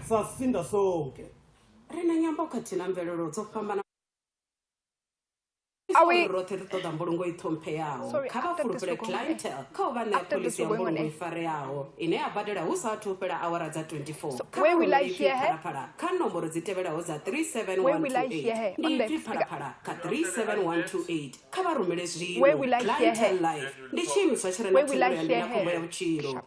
sasinda sonke rena nyamba ukathina mvelelo dzofambana Are we? Sorry, after this clientele. So where will I hear her? Where will I hear her? On the speaker. Where will I hear her? Where will I hear her?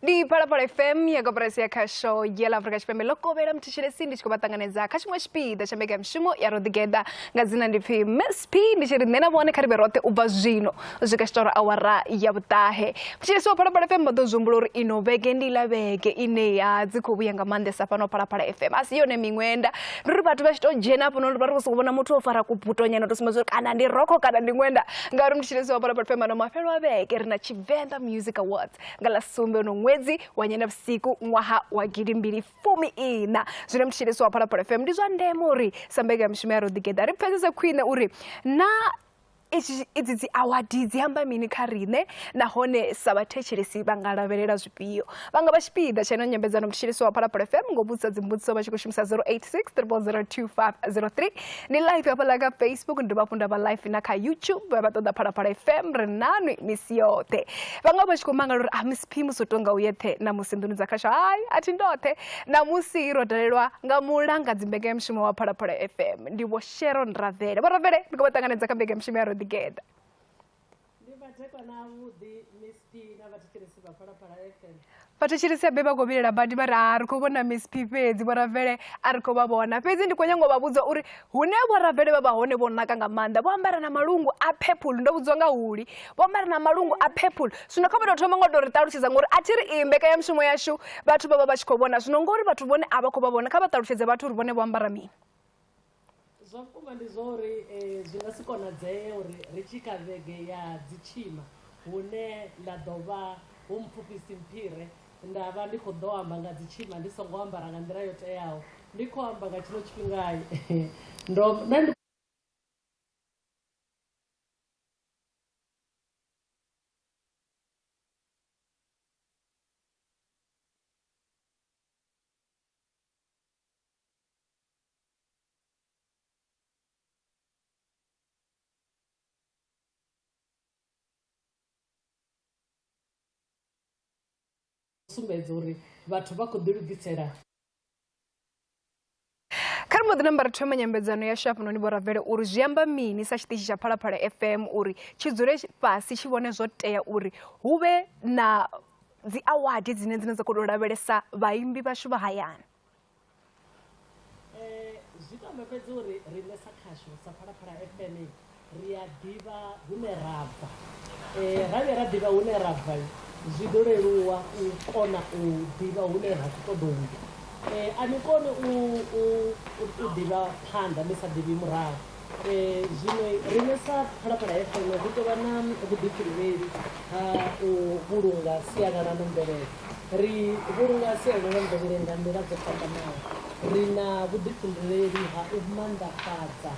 Di para FM ya kabarasi kasho yela Afrika chipembe loko vera mtishire sindi chikubatanganeza kashimwe speed chamega mshimo ya Rodigeda ngazina ndifi speed ndishire nena bone karibe rote ubazino zikastora awara ya butahe mtishire so para FM badozumbulori inovege ndilabege ine ya dzikubuyanga mande sapano para FM asiyone mingwenda ruri batu bashito jena pono ruri kubona mutu ofara kuputonya no tosmazo kana ndi roko kana ndi ngwenda ngari mtishire so para FM no mafelo abeke rina Chivenda Music Awards ngala sumbe no mwezi wanyenda siku mwaha wa 2014 zvine mtshiriso wa para FM ndizwa ndemuri sambega mshimero Rodigeda ripfesesa kwine uri na idzi awards dzihamba mini kharine nahone sabathetshelesi bangalavelela zwipio banga bashipida cheno nyembedzano mtshiriso wa para FM ngobutsa dzimbudziso bachikushimisa 086 ni live apa laga Facebook ndibafunda ba live na ka YouTube batoda para FM renanu misiyote banga bashikumanga lori amisipimu sotonga uyethe na musindunu zakasha hayi ati ndothe na musiro dalelwa ngamulanga dzimbege mshimo wa para FM ndi vho Sharon Ravele baravele ndikobatanganedza kambege mshimo ya Rodigeda Patachirisi beba gobirela badi bara ari kubona Miss P pezi baravele ari kubabona pezi ndikonyango babuza uri hune baravele baba hone bonaka ngamanda boambara na malungu a purple ndobuzonga uli boambara na malungu a purple sino kabado thoma ngodori taluchiza ngori atiri imbeka ya mshimo yashu batu baba bachikobona sino ngori batu bone abakobabona kabataluchiza batu uri bone boambara mini Zvakuba ndizori zvinasikona dzeye uri richika vege ya TSHIMA hune ndadova umupfupisi mpire ndava ndikodoamba nga TSHIMA ndisongoambara nga ndira yoteyawo ndikoamba nga chino chipingai sumbedzori vatu vakodulugitsera Karmo the number chama nyambedzano ya shapu no nibora vele uri zviamba mini sa chitichi cha para FM uri chidzure pasi chivone zvoteya uri huve na dzi awards dzine dzinoza kudoravelesa vaimbi vashu vahayani zvitombe pedzi uri rine sakasho sapara FM ria diva hune rabva rave radiva hune rabva zvidoreruwa ukona udiva hune rakutodonga anikone udiva phanda misadivi murawo zvimwe rinesa pharapara FM kutova na vudifiriveri uvulunga siyana nomberere ri vulunga siyana nomberere nga ndira dzofamba nawo rina vudifiriveri ha umandafadza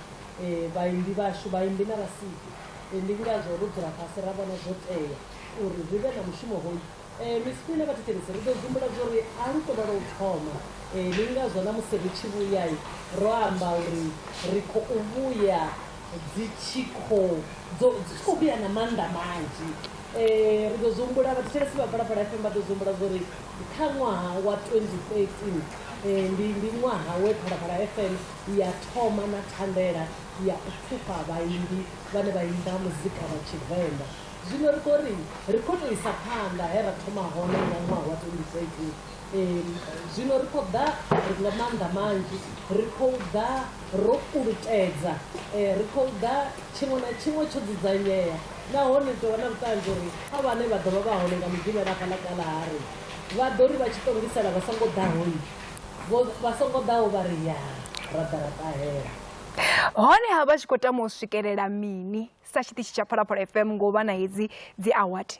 vaimbi vashu vaimbi na vasiki ndingazvo rudzira pasi ravana zvoteya uri zvive na mushumo hoyu misipine vatiterese ridozumbula zori ari kuda rothoma ndingazvona musi richivuyai roamba uri riko uvuya dzichikovuya namanda manji ridozumbula vatiterese vaparapara FM vadozumbula zori kha mwaha wa 2013 ndi mwaha weparapara FM yathoma na thandela ya upfupha vaimbi vane vaimba muzika wa Chivenda zvino rikori rikotoisa phanda herathoma hone nga mwaha wa 2013 zvino rikoda rinamanda manji rikoda rokurutedza rikoda chimwe na chimwe chodzidzanyeya nahone tova na vutanzi uri avane vadova vahone nga midime rakalakala vadori vachitongisela vasangodawo vari ya radarata hone hava chikotama usvikelela mini sa chitichi cha Parapara FM ngova na idzi award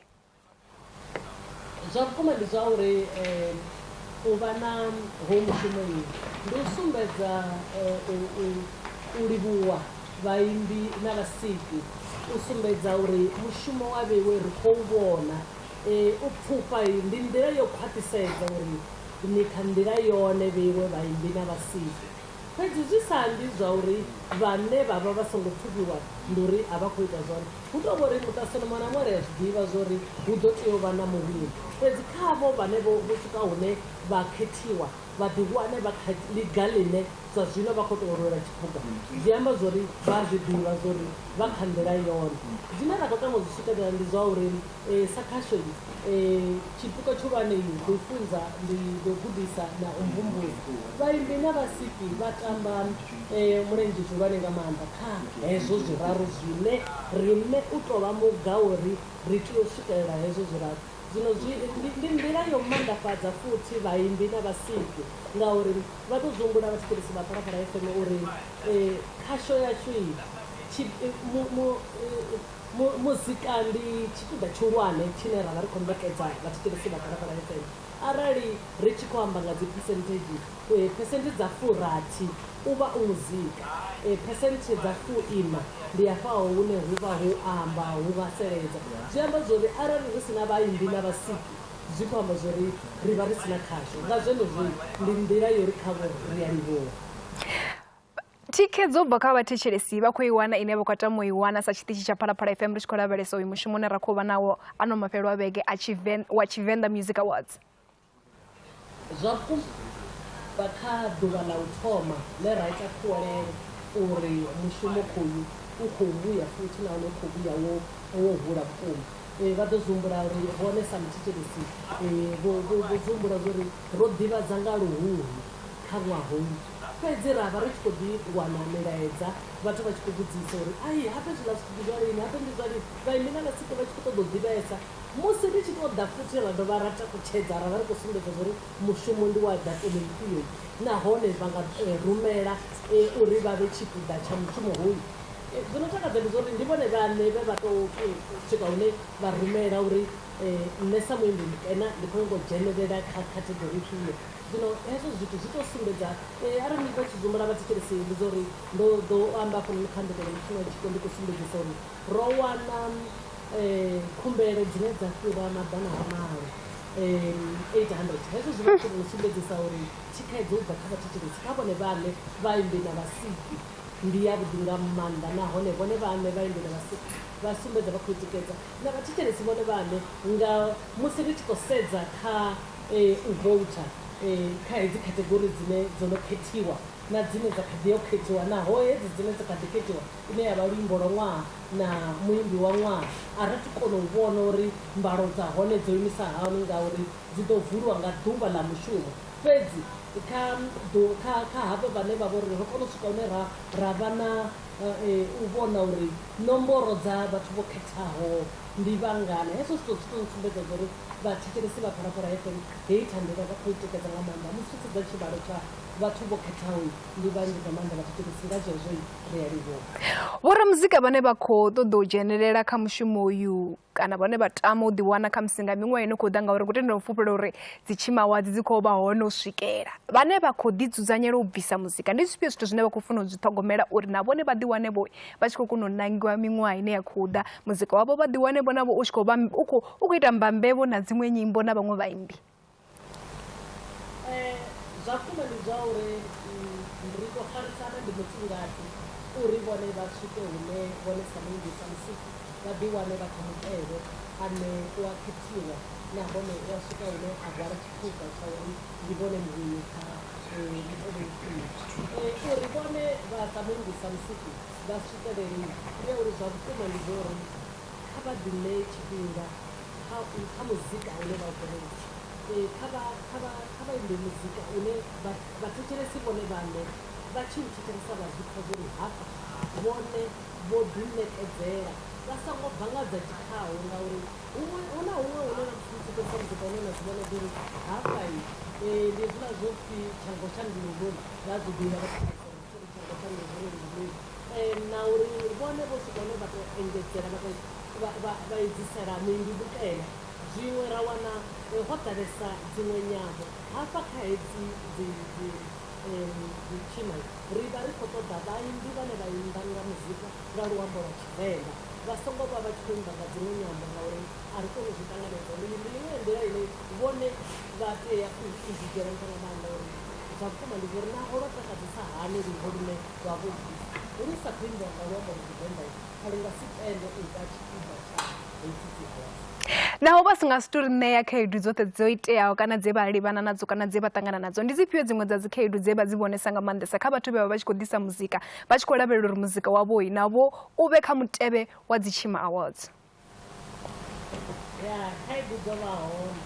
zvakukoma ndizvauri u vha na hoyu mushumo iyi ndi u sumbedza u livhuwa vhaimbi na vhasiki u sumbedza uri mushumo wa vheiwe ri khou vhona u pfufha ndi nḓila yo khwaṱhisedza uri ni kha nḓila yone vheiwe vhaimbi na vhasiki fhedzi zwi sa ndi zwa uri vhane vha vha vha songo pfufhiwa ndi uri a vha khou ita zwone hu tou vha uri muṱasoni mwana mori a zwi ḓivha zwa uri hu ḓo tea u vha na muvhili fhedzi khavho vhane vho swika hune vha khethiwa vha ḓiwane vha kha ḽiga ḽine zwa zwino vha khou tou rwela tshiphuga zwi amba zwa uri vha zwi ḓivha zwa uri vha kha nḓila yone zwine ra khou tama u zwi swikelela ndi zwa uri sa khasho tshiphuga tshihulwane ḓo funza ndi ḓo gudisa na u mvumvusa vhaimbi na vhasiki vha tamba mulenzhe zwihulwane nga maanḓa kha hezwo zwiraru zwine riṋe u tou vha muga uri ri tea u swikelela hezwo zwiraru zwino ndi nḓila yo mannḓafhadza futhi vhaimbi na vhasiki ngauri vha ḓo zhumbula vhathetshelesi vha Phalaphala FM uri khasho yashu muzika ndi tshipiḓa tshihulwane tshine ra vha ri khou ṋekedza vhathetshelesi vha Phalaphala FM arali ri tshi khou amba nga dzi phesenthe dza 40 u vha u muzika phesenthe dza 40 ndi hafhaho hune hu vha hu amba hu vhaseledza zwi amba zwori arali ri sina vhaimbi na vhasiki zwi khou amba zwori ri vha ri sina khasho nga zwenezwo ndi nḓila yo ri khavho ri a livhuwa thikhedzo bva kha vhathetshelesi vha khou i wana ine vha khou tama u i wana sa tshiṱitshi tsha Phalaphala FM ri tshi khou lavhelesa uyu mushumo une ra khou vha nawo ano mafhelo a vhege wa Tshivenḓa Music Awards zwakuma kha ḓuvha ḽa u thoma ḽe ra ita khuwelelo uri mushumo khoyu u khou vhuya futhi nahone u khou vhuya wo hula vhukuma vha ḓo zumbula uri vhone sa muthetshelesi vho zumbula zwa uri ro ḓivhadza nga luhuhi kha ṅwaha hoyu fhedzi ra vha ri tshi khou ḓi wana milaedza vhathu vha tshi khou vhudzisa uri ai hape zwiḽa zwithu ndi zwa lini hape ndi zwa lini vhaimbi na vhasiki vha tshi khou ṱoḓa u ḓivhesa musi ri tshi tou ḓa futhi ra dovha ra takutshedza ra vha ri khou sumbedza zwa uri mushumo ndi wa datumu ifhio nahone vha nga rumela uri vha vhe tshipiḓa tsha mushumo hoyu zwino takadza ndi zwa uri ndi vhone vhaṋe vhe vha tou swika hune vha rumela uri nṋe sa muimbi mukena ndi khou ngo dzhenelela kha khategori ifhio zwino hezwo zwithu zwi tou sumbedza arali vha tshi zumbula vhathetshelesi ndi zwa uri ndo ḓo amba hafhanoni kha ndekelo mushumo wa tshiko ndi khou sumbedzisa uri ro wana khumbelo dzine dza fhira maḓana ha malo 800 hezwo zwi vha khou sumbedzisa uri thikhedzo u bva kha vhathetshelesi kha vhone vhaṋe vhaimbi na vhasiki ndi yavhuḓi nga maanḓa nahone vhone vhaṋe vhaimbi na vhasiki vha sumbedza vha khou tikedza na vhathetshelesi vhone vhaṋe nga musi ri tshi khou sedza kha u vouta kha hedzi khategori dzine dzo no khethiwa na dzine dza kha ḓi yo khethiwa naho hedzi dzine dza kha ḓi khethiwa ine ya vha luimbo lwa ṅwaha na muimbi wa ṅwaha a ri ti kona u vhona uri mbalo dza hone dzo imisa hani ngauri dzi ḓo vuliwa nga ḓuvha ḽa mushumo fhedzi kha havho vhane vha vha uri ro kona u swika hune ra vha na u vhona uri nomboro dza vhathu vho khethaho ndi vhangana hezwo zwithu zwi tou sumbedza uri vhathetshelesi vha Phalaphala FM hei thandela vha khou tikedza nga maanḓa musi u sedza tshivhalo tsha vhathu vho khethaho ndi vhanzhi nga maanḓa vhathetshelesi nga zwezwo ri a livhuwa vhoramuzika vhane vha khou ṱoḓa u dzhenelela kha mushumo uyu kana vhane vha tama u ḓiwana kha musi nga miṅwaha ino khou ḓa ngauri khou tendela u fhufhela uri dzi TSHIMA Awards dzi khou vha hone u swikela vhane vha khou ḓidzudzanyela u bvisa muzika ndi zwifhio zwithu zwine vha khou funa u zwi ṱhogomela uri na vhone vha ḓiwane vho vha tshi khou kona u nangiwa miṅwaha ine ya khou ḓa muzika wavho vha ḓiwane vho navho u tshi khou vha u khou ita mbambevho na dziṅwe nyimbo na vhaṅwe vhaimbi zwa khuma ndi zwa uri ri khou xarisana ndi muthu ngati uri vhone vha swike hune vhone sa muimbi sa musiki vha ḓiwane vha kha mutevhe ane u a khethiwa nahone u a swika hune a hwala tshiphuga tsha uri ndi vhone muhumi kha mutevhe ifhio uri vhone vha sa muimbi sa musiki vha swikelele ndi uri zwa vhukuma ndi zwa uri kha vha ḓine tshifhinga kha muzika une vha u bvelela kha vha imbe muzika une vhathetshelesi vhone vhaṋe vha tshi u thetshelesa vha zwi pfha zwa uri hafha vhone vho ḓiṋekedzela vha songo bvangadza tshikhaho ngauri hu na huṅwe hune na thetshelesa muzika une na zwi vhona uri hafha ndi hezwiḽa zwo pfhi tshango tsha ndiluvhoni vha zwi ḓivha vhathetshelesa tshango tsha ndiluvhoni na uri vhone vho swika hune vha tou engedzela vha edzisela muimbi vhukela zwiṅwe ra wana ho ḓalesa dziṅwe nyambo hafha kha hedzi TSHIMA ri vha ri khou ṱoḓa vhaimbi vhane vha imba nga muzika nga luambo lwa Tshivenḓa vha songo vha vha tshi khou imba nga dziṅwe nyambo ngauri a ri koni u zwi ṱanganedza uri ndi iṅwe nḓila ine vhone vha tea u zwi dzhiela nṱha nga maanḓa uri zwa vhukuma ndi uri naho lwa takadzisa hani luimbo lune lwa vho uri sa khou imbiwa nga luambo lwa Tshivenḓa a lu nga si tende u ita tshipiḓa tsha hedzi dzi award. Naho vha si nga si tou ṋea khaedu dzoṱhe dzo iteaho kana dze vha livhana nadzo kana dze vha ṱangana nadzo, ndi dzifhio dziṅwe dza dzi khaedu dze vha dzi vhonesa nga maanḓesa kha vhathu vhe vha vha tshi khou ḓisa muzika vha tshi khou lavhelela uri muzika wavho navho u vhe kha mutevhe wa dzi TSHIMA Awards? Ya khaedu dzo vha hone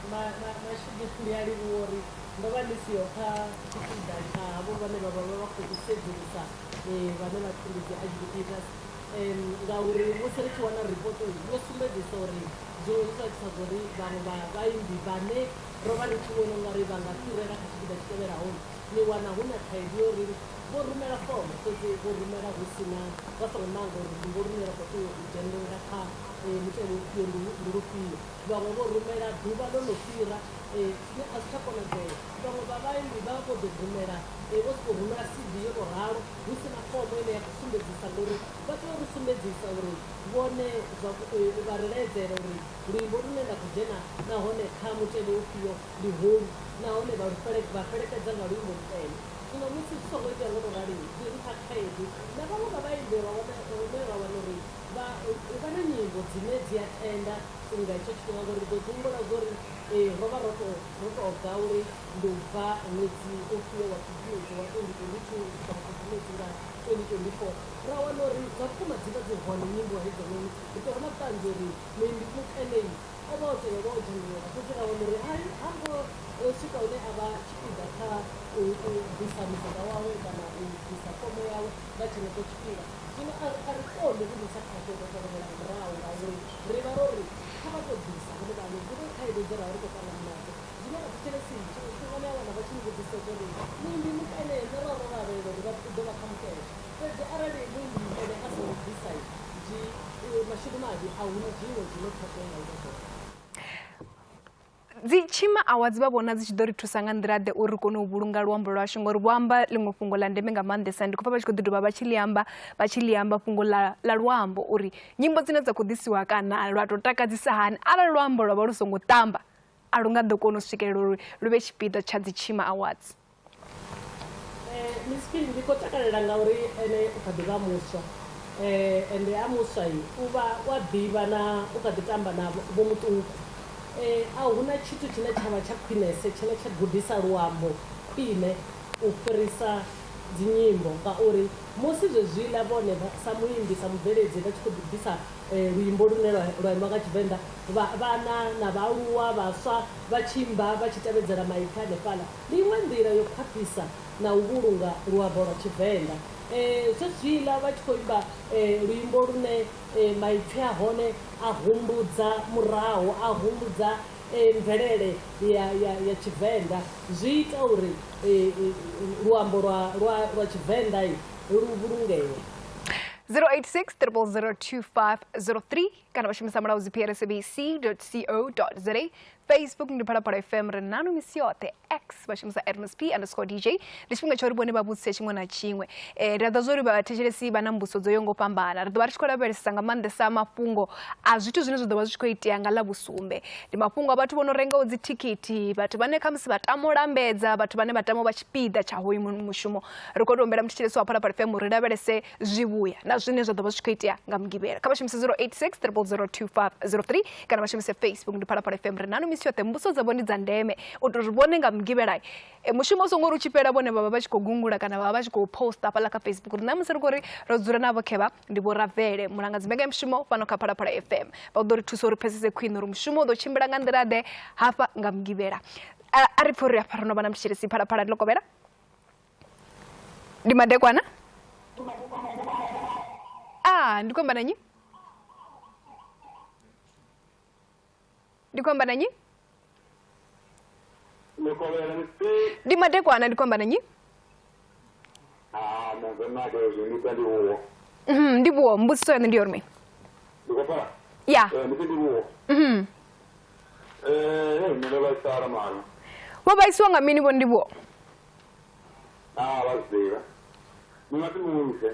mashudu ndi a livhuwa uri ndo vha ndi siho kha tshipiḓa tsha havho vhane vha vha vha khou sedzulusa vhane vha pfhi dzi agitators ngauri musi ri tshi wana ripoto yo sumbedzisa uri zwo ita uri vhaṅwe vhaimbi vhane ro vha ri tshi vhona ungari vha nga fhirela kha tshipiḓa tshi tevhelaho ni wana hu na khaedu yo uri vho rumela fomo fhedzi vho rumela hu si na vha songo nanga uri ndi vho rumela khou tea u dzhenelela kha mutevhe ufhio ndi lufhio vhaṅwe vho rumela ḓuvha ḽo no fhira zwine a zwi tsha konadzea vhaṅwe vha vhaimbi vha vha vho ḓo rumela vho sokou rumela CD yo to ralo hu si na fomo ine ya khou sumbedzisa ngori vha tea uri sumbedzisa uri vhone vha reledzela uri luimbo lune nda khou dzhena nahone kha mutevhe ufhio ndi holu nahone vha fhelekedza nga luimbo lutene zwino musi zwi songo itea ngo to rali zwi ri kha khaedu na vhaṅwe vha vhaimbi vhane vha wana uri vha na nyimbo dzine dzi a tenda nga hetsho tshifhinga ngori ri ḓo humbula zwo ri ro vha ro tou bva uri ndi u bva ṅwedzi ufhio wa khubvumedzi wa 2022 kana khubvumedzi nga 2024 ra wana uri zwa vhukuma dzi vha dzi hone nyimbo hedzononi ri tou na vhuṱanzi uri muimbi mukenei o vha o tevhelwa o dzhenelela fhedzi ra wana uri hai hango swika hune a vha tshipiḓa kha u bvisa muzika wawe kana u bvisa fomo yawe nga tshenetsho tshifhinga zwino a ri koni vhudisa khasho ro tovhelela murahu ngauri ri vha ro ri kha vha tou bvisa hune vhane dzine khaedu dze ra ri khou ṱangana nadzo zwine a thetshelesi tshifhingani a wana vha tshi ni vhudzisa uri muimbi mukene nṋe ro lavhelela uri vha ḓo vha kha mutevhe fhedzi arali muimbi mukene a songo bvisa mashudu mavhi a huna zwiṅwe zwine ṱhoḓea nga ita zwone. Dzi TSHIMA Awards vha vhona dzi tshi ḓo ri thusa nga nḓila ḓe uri kone u vhulunga luambo lwashu ngori vho amba ḽiṅwe fhungo ḽa ndeme nga maanḓesa ndi khou pfha vha tshi khou ḓi dovha vha tshi ḽi amba fhungo ḽa luambo uri nyimbo dzine dza khou ḓisiwa kana lwa tou takadzisa hani arali luambo lwa vha lu songo ṱamba a lu nga ḓo kona u swikelela uri lu vhe tshipiḓa tsha dzi TSHIMA Awards. Miss Pin ndi khou takalela ngauri ene u kha ḓi vha muswa ende a muswa u wa ḓivha na u kha ḓi tamba na vho muṱuku a huna tshithu tshine tsha vha tsha khwinese tshine tsha gudisa luambo khwine u fhirisa dzi nyimbo ngauri musi zwezwiḽa vhone sa muimbi sa mubveledzi vha tshi khou ḓisa luimbo lune lwa imba nga Tshivenḓa vhana na vhaaluwa vhaswa vha tshi imba vha tshi tevhedzela maipfi hanefhaḽa ndi iṅwe nḓila yo khwaṱhisa na u vhulunga luambo lwa Tshivenḓa zwezwiḽa vha tshi khou imba luimbo lune maipfi a hone a humbudza murahu a humbudza mvelele ya Tshivenḓa zwi ita uri luambo lwa Tshivenḓa lu vhulungee. 086 000 2503 kana vha shumisa mulaudzi prsabc.co.za Facebook ndi Phalaphala FM ri nanu misi yoṱhe X vha shumisa @msp_dj ndi tshifhinga tsha uri vhone vha vhudzise tshiṅwe na tshiṅwe ri ḓa zwo ri vhathetshelesi vha na mbuso dzo yaho nga u fhambana ri ḓo vha ri tshi khou lavhelesa nga maanḓesa mafhungo a zwithu zwine zwa ḓo vha zwi tshi khou itea nga ḽavhusumbe ndi mafhungo a vhathu vho no rengaho dzi thikhithi vhathu vhane khamusi vha tama u lambedza vhathu vhane vha tama u vha tshipiḓa tsha hoyu mushumo ri khou tou humbela muthetshelesi wa Phalaphala FM ri lavhelese zwivhuya na zwine zwa ḓo vha zwi tshi khou itea nga Mugivhela kha vha shumise 086 000 2503 kana vha shumise Facebook ndi Phalaphala FM ri nanu misi yoṱhe mbuso dzavho ndi dza ndeme u tou ri vhone nga Mugivhela mushumo songo ri u tshi fhela vhone vha vha vha tshi khou gungula kana vha vha tshi khou posta hafhaḽa kha Facebook ri na musi ri khou ri ro dzula navho khevha ndi vho Ravele mulangadzi mbekanyamushumo fhano kha Phalaphala FM vha ḓo ri thusa uri pfesese khwine uri mushumo u ḓo tshimbila nga nḓila ḓe hafha nga Mugivhela a ri pfha uri hafha ro no vha na muthetshelesi Phalaphala ḽo kovhela ndi madekwana ndi kwamba nanyi ndi kwamba nanyi ndi madekwana ndi kwamba nanyi ndi vhuo mbudziso yone ndi yorme ya Mina vha mani. Wo vhaisiwa nga mini vho ndivho? Vha Mina timuise.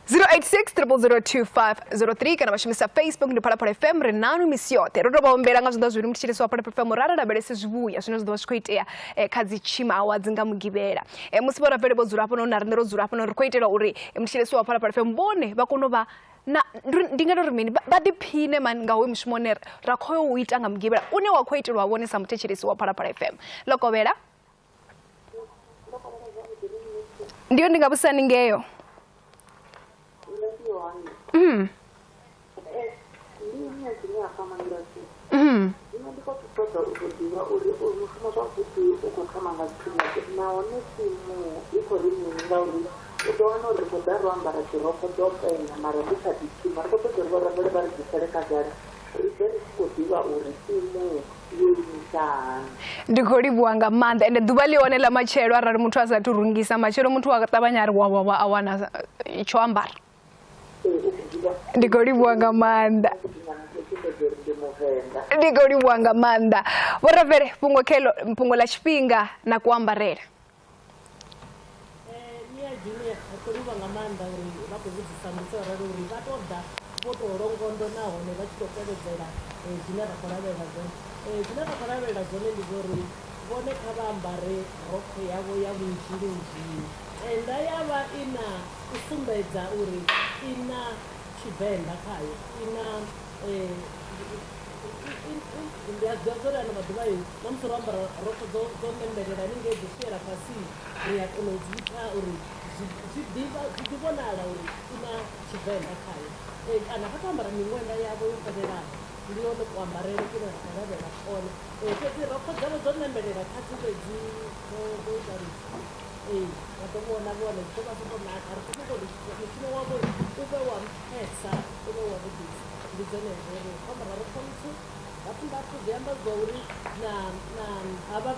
086 0002503 kana vashumisa Facebook ndi Phalaphala FM ri nanu misi yote ro tovha ombela nga zwiḓa zwiri mutshilisi wa Phalaphala FM ra lavhelese zwivhuya zwine zwi ḓo vha zwi khou itea kha dzi TSHIMA awards nga mugivhela musi vho Ravele vho dzula hafho na riṋe ro dzula hafho ri khou itela uri mutshilisi wa Phalaphala FM vhone vha kone u vha na ndi nga tori mini vha ḓiphine mani nga hoyu mushumo une ra khou u ita nga mugivhela une wa khou itelwa vhone sa muthetshelesi wa Phalaphala FM Lokovhela ndiyo ndi nga vhusani ngeyo ndi khou livhuwa nga maanḓa ende ḓuvha ḽihone ḽa matshelo arali muthu a sathu rungisa matshelo muthu a ṱavhanya ari wa a wana tsho ambara ndi khou livhuwa nga maanḓa ndi khou livhuwa nga maanḓa vho Ravele fhungo ḽa tshifhinga na kuambarele nga maanḓa uri vha khou vhudzisa muthu arali uri vha tou ḓa vho tou longondo nahone vha tshi khou tevhedzela zwine ra khou lavhelela zwone zwine ra khou lavhelela zwone ndi zwa uri vhone kha vha ambare rokho yavho ya vhunzhilunzhili nda ya vha i na u sumbedza uri i na Tshivenḓa khayo i na ndi a ḓivha zwo ri ano maḓuvha yo na musi ro ambara rokho dzo ṋembelela haningei dzo siela fhasi ri a kona u dzi ita uri zwi vhonala uri i na Tshivenḓa khayo kana kha khou ambara miṅwenda yavho yo fhelelaho ndi yone kuambarele kune ra khou lavhelela kone fhedzi rokho dzavho dzo ṋembelela kha dzi fhedzi dzo itarisa vha ḓo vhona vhone zwi ḓo vha zwi tou naka ri khou ṱoḓa uri mushumo wavho u vhe wa nṱhesa u vhe wa vhudisa ndi dzenezwo uri khou ambara rokho nthu vhathu zwi amba zwa uri na havha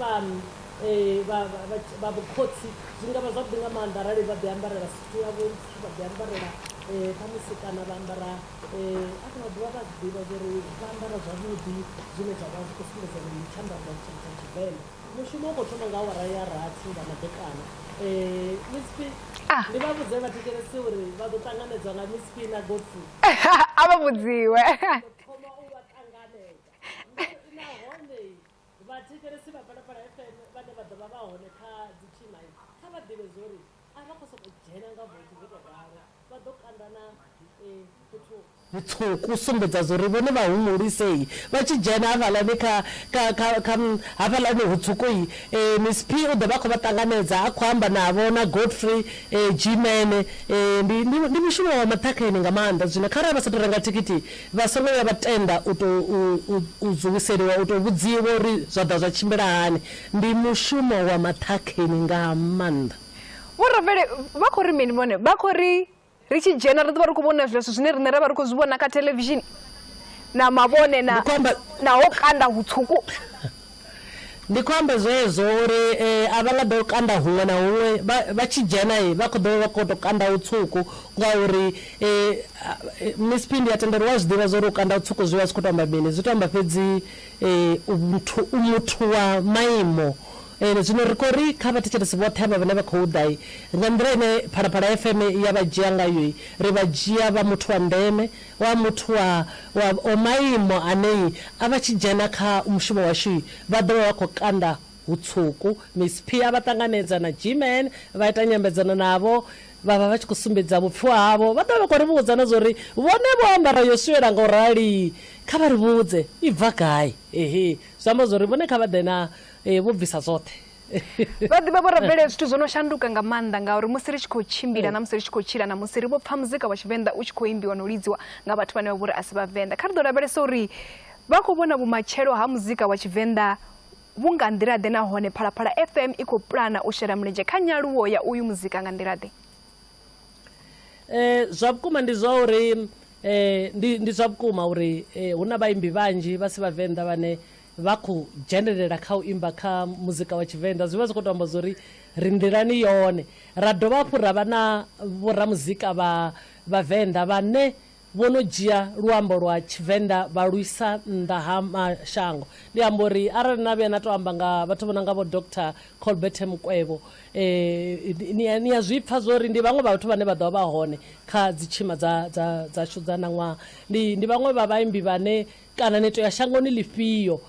vha vhukhotsi zwi nga vha zwavhuḓi nga maanḓa arali vha ḓi ambarela suthu yavho nthu vha ḓi ambarela khamusi kana vha ambara a kha maḓuvha vha zwi ḓivha zwa uri vha ambara zwavhuḓi zwine zwa vha zwi khou sumbedza uri ndi tshanḓa tsha Tshivenḓa mushumo u khou thoma nga awara ya rathi nga madekwana Miss P ndi vha vhudze vhathetshelesi uri vha ḓo ṱanganedzwa nga Miss P na Godfrey a vha vhudziwe thoma u vha ṱanganedza nahone vhathetshelesi vha Phalaphala FM vhane vha ḓo vha vha hone kha dzi TSHIMA kha vha ḓivhe zwa uri a vha khou sokou dzhena nga vothi zwo tou ralo vha ḓo kanda na fhethu vhutswuku u sumbedza zwa uri vhone vha humulisei vha tshi dzhena hafhaḽani hafhaḽani hutswukui Miss P u ḓo vha khou vha ṱanganedza a khou amba navho na Godfrey G-Man ndi mushumo wa maṱhakheni nga maanḓa zwino kharali vha sa tou renga thikhithi vha songo ya vha tenda u dzuwiseliwa u tou vhudziwa uri zwa ḓa zwa tshimbila hani ndi mushumo wa maṱhakheni nga maanḓa vho Ravele vha khou ri mini vhone vha khou ri ri tshi dzhena ri ḓovha ri khou vhona zwithu zwine riṋe ra vha ri khou zwi vhona kha television na mavhone na ho kanda hutswuku ndi khou amba zwezwo uri a vha nga ḓo kanda huṅwe na huṅwe vha tshi dzhena vha khou ḓo vha khou tou kanda utswuku ngauri Miss P ndi a tendela wa zwi ḓivha zwa uri u kanda utswuku zwi vha zwi khou tou amba mini zwi tou amba fhedzi u muthu wa maimo zwino ri khou ri kha vhathetshelesi vhoṱhe havha vhane vha khou ḓa nga nḓila ine Phalaphala FM ya vha dzhia ngayo ri vha dzhia vha muthu wa ndeme wa muthu wa maimo ane a vha tshi dzhena kha mushumo washu vha ḓo vha vha khou kanda utswuku Miss P a vha ṱanganedza na G-Man vha ita nyambedzano navho vha vha vha tshi khou sumbedza vhupfiwa havho vha ḓo vha khou ri vhudza na zwa uri vhone vho ambara yo swiela nga u rali kha vha ri vhudze i bva gai zwi amba zwa uri vhone kha vha ḓe na vho bvisa zwoṱhe vha ḓivha vho Ravele zwithu zwo no shanduka nga maanḓa ngauri musi ri tshi khou tshimbila na musi ri tshi khou tshila na musi ri vho pfha muzika wa Tshivenḓa u tshi khou imbiwa na u lidziwa nga vhathu vhane vha vhori a si vhavenḓa kha ri ḓo lavhelesa uri vha khou vhona vhumatshelo ha muzika wa Tshivenḓa vhu nga nḓila ḓe nahone Phalaphala FM i khou pulana u shela mulenzhe kha nyaluwo ya uyu muzika nga nḓila ḓe zwa vhukuma ndi zwa uri ndi zwa vhukuma uri hu na vhaimbi vhanzhi vha si vhavenḓa vhane vha khou dzhenelela kha u imba kha muzika wa Tshivenḓa zwi vha zwi khou tou amba zwa uri ri nḓilani yone ra dovha hafhu ra vha na vhoramuzika vha vhavenḓa vhane vono dzhia luambo lwa Tshivenḓa vha luisa nnḓa ha mashango. Ndi amba uri arali na vhuya na to amba nga vhathu vhona nga vho Dr Colbert Mukwevho ni ya zwipfa zwori ndi vhaṅwe vhathu vhane vha ḓo vha hone kha dzi tshima dza shu dza ṋaṅwaha. Ndi vhaṅwe vha vhaimbi vhane kana neto ya shangoni ḽifhio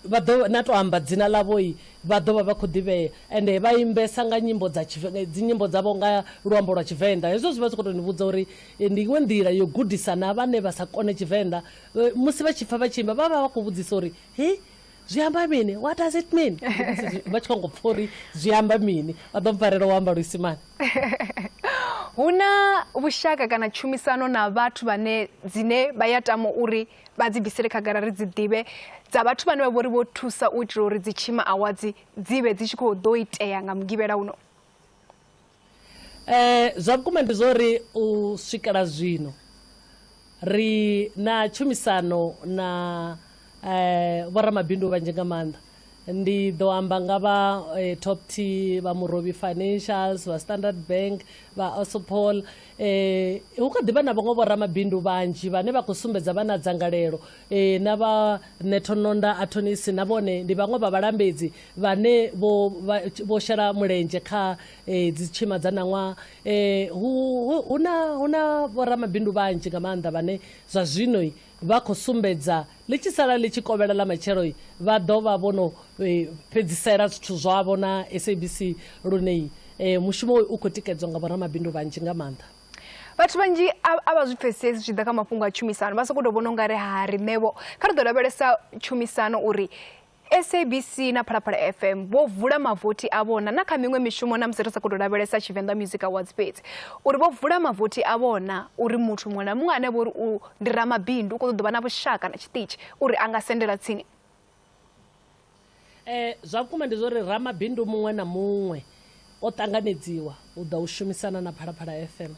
vha ḓo na to amba dzina ḽavho vha ḓo vha vha khou ḓivhea ende vha imbesa nga nyimbo dza dzi nyimbo dzavho nga luambo lwa Tshivenḓa. Hezwo zwi vha zwi khou tou ni vhudza uri ndi iṅwe nḓila yo gudisa na vhane vha sa kone Tshivenḓa musi vha tshi pfa vha tshi imba vha vha vha khou vhudzisa uri zwi amba mini, what does it mean, vha tshi khou ngo pfa uri zwi amba mini vha ḓo mpfarela u amba luisimane. Huna vhushaka kana tshumisano na vhathu vhane dzine vha ya tamo uri vha dzi bvisele khagala ri dzi ḓivhe dza vhathu vhane vha vhori vho thusa u itela uri dzi tshima awards dzi vhe dzi tshi khou ḓo itea nga mugivhela uno? Zwa vhukuma ndi zwori u swikela zwino ri na tshumisano na vhoramabindu vhanzhi nga maanḓa. Ndi ḓo amba nga vha Top T, vha Murobi Financials, vha Standard Bank, vha Osopol. Hu kha ḓivha na vhaṅwe vhoramabindu vhanzhi vhane vha khou sumbedza vha na dzangalelo na vha Netononda Attorneys na vhone ndi vhaṅwe vha vhalambedzi vhane vho shela mulenzhe kha dzi tshima dza ṋaṅwaha. Huna vhoramabindu vhanzhi nga maanḓa vhane zwa zwino vha khou sumbedza ḽi tshi sala ḽi tshi kovhela ḽa matshelo vha ḓo vha vhono fhedzisela zwithu zwavho na SABC lune mushumo u khou tikedzwa nga vhoramabindu vhanzhi nga maanḓa. Vhathu vhanzhi a vha zwi pfesesi zwi ḓa kha mafhungo a tshumisano vha sokou tou vhona ungari hari nevho kha ri ḓo lavhelesa tshumisano uri SABC na Phalaphala FM vho vula mavoti a vhona na kha miṅwe mishumo na musi ri sa khou tou lavhelesa Tshivenḓa Music Awards fhedzi uri vho vula mavoti a vhona uri muthu muṅwe na muṅwe ane vho uri u ndi ramabindu u khou ḓo vha na vhushaka na tshiṱitshi uri a nga sendela tsini. Zwa vhukuma ndi zwori ramabindu muṅwe na muṅwe o ṱanganedziwa u ḓa u shumisana na Phalaphala FM.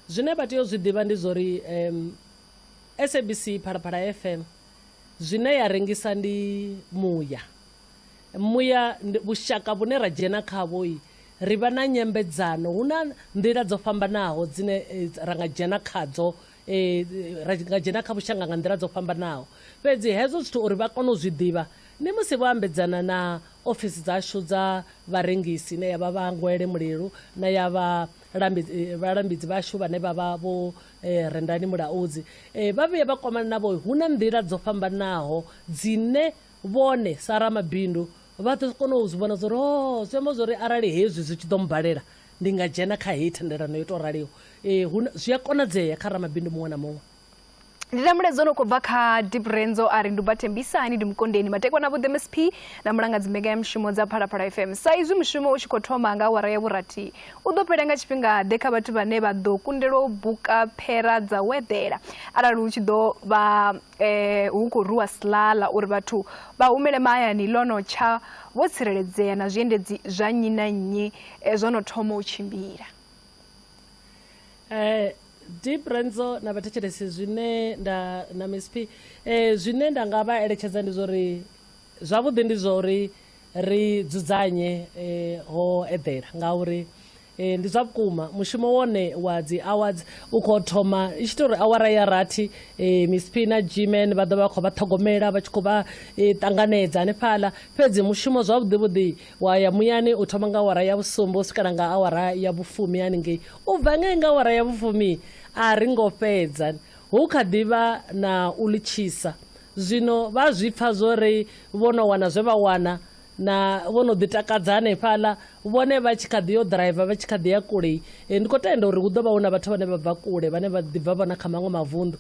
Zwine vha tea u zwi ḓivha ndi zwori SABC Phalaphala FM zwine ya rengisa ndi muya vhushaka vhune ra dzhena khavho ri vha na nyambedzano hu na nḓila dzo fhambanaho dzine ra nga dzhena khadzo ra nga dzhena kha vhushaka nga nḓila dzo fhambanaho. Fhedzi hezwo zwithu uri vha kone u zwi ḓivha ndi musi vho ambedzana na ofisi dzashu dza vharengisi ne ya vha Vhangwele Mulilu na ya vhalambedzi vhashu vhane vha vha vho Rendani Mulaudzi vha vhuye vha kwamana navho hu na nḓila dzo fhambanaho dzine vhone sa ramabindu vha ḓo kona u zwi vhona zwa uri zwi amba zwa uri arali hezwi zwi tshi ḓo mbalela ndi nga dzhena kha heyi thendelano yo tou raliho. Zwi a konadzea kha ramabindu muṅwe na muṅwe. Ndi lamudedza no khou bva kha Deep Renzo ari Ndubathembisani ndi mukondeni matekwa na vho MSP na mulangadzi mega ya mushumo dza Phalaphala FM. Sa izwi mushumo u tshi khou thoma nga awara ya vhurathi u ḓo fhela nga tshifhinga ḓe kha vhathu vhane vha ḓo kundelwa u buka phera dza wedela arali hu tshi ḓo vha hu khou rwiwa silala uri vhathu vha humele mahayani ḽono tsha vho tsireledzea na zwiendedzi zwa nnyi na nnyi zwo no thoma u tshimbila. Deep Renzo na vhathetshelesi zwine na MSP zwine nda nga vha eletshedza ndi zwori zwavhuḓi ndi zwori ri dzudzanye ho eḓela ngauri ndi zwa vhukuma mushumo wone wa dzi awards u khou thoma i tshi tou ri awara ya rathi MSP na G-Man vha ḓo vha khou vha ṱhogomela vha tshi khou vha ṱanganedza hanefhaḽa. Fhedzi mushumo zwavhuḓi wa ya muyani u thoma nga awara ya vhusumbe u swikela nga awara ya vhufumi haningei u bva nga awara ya vhufumi a ri ngo fhedza hu kha ḓivha na u ḽitshisa. Zwino vha zwi pfa zwori vho no wana zwe vha wana na vho no ḓi takadza hanefhaḽa vhone vha tshi kha ḓi yo driver vha tshi kha ḓi ya kule ndi khou tenda uri hu ḓo vha hu na vhathu vhane vha bva kule vhane vha ḓi bva vhona kha maṅwe mavunḓu.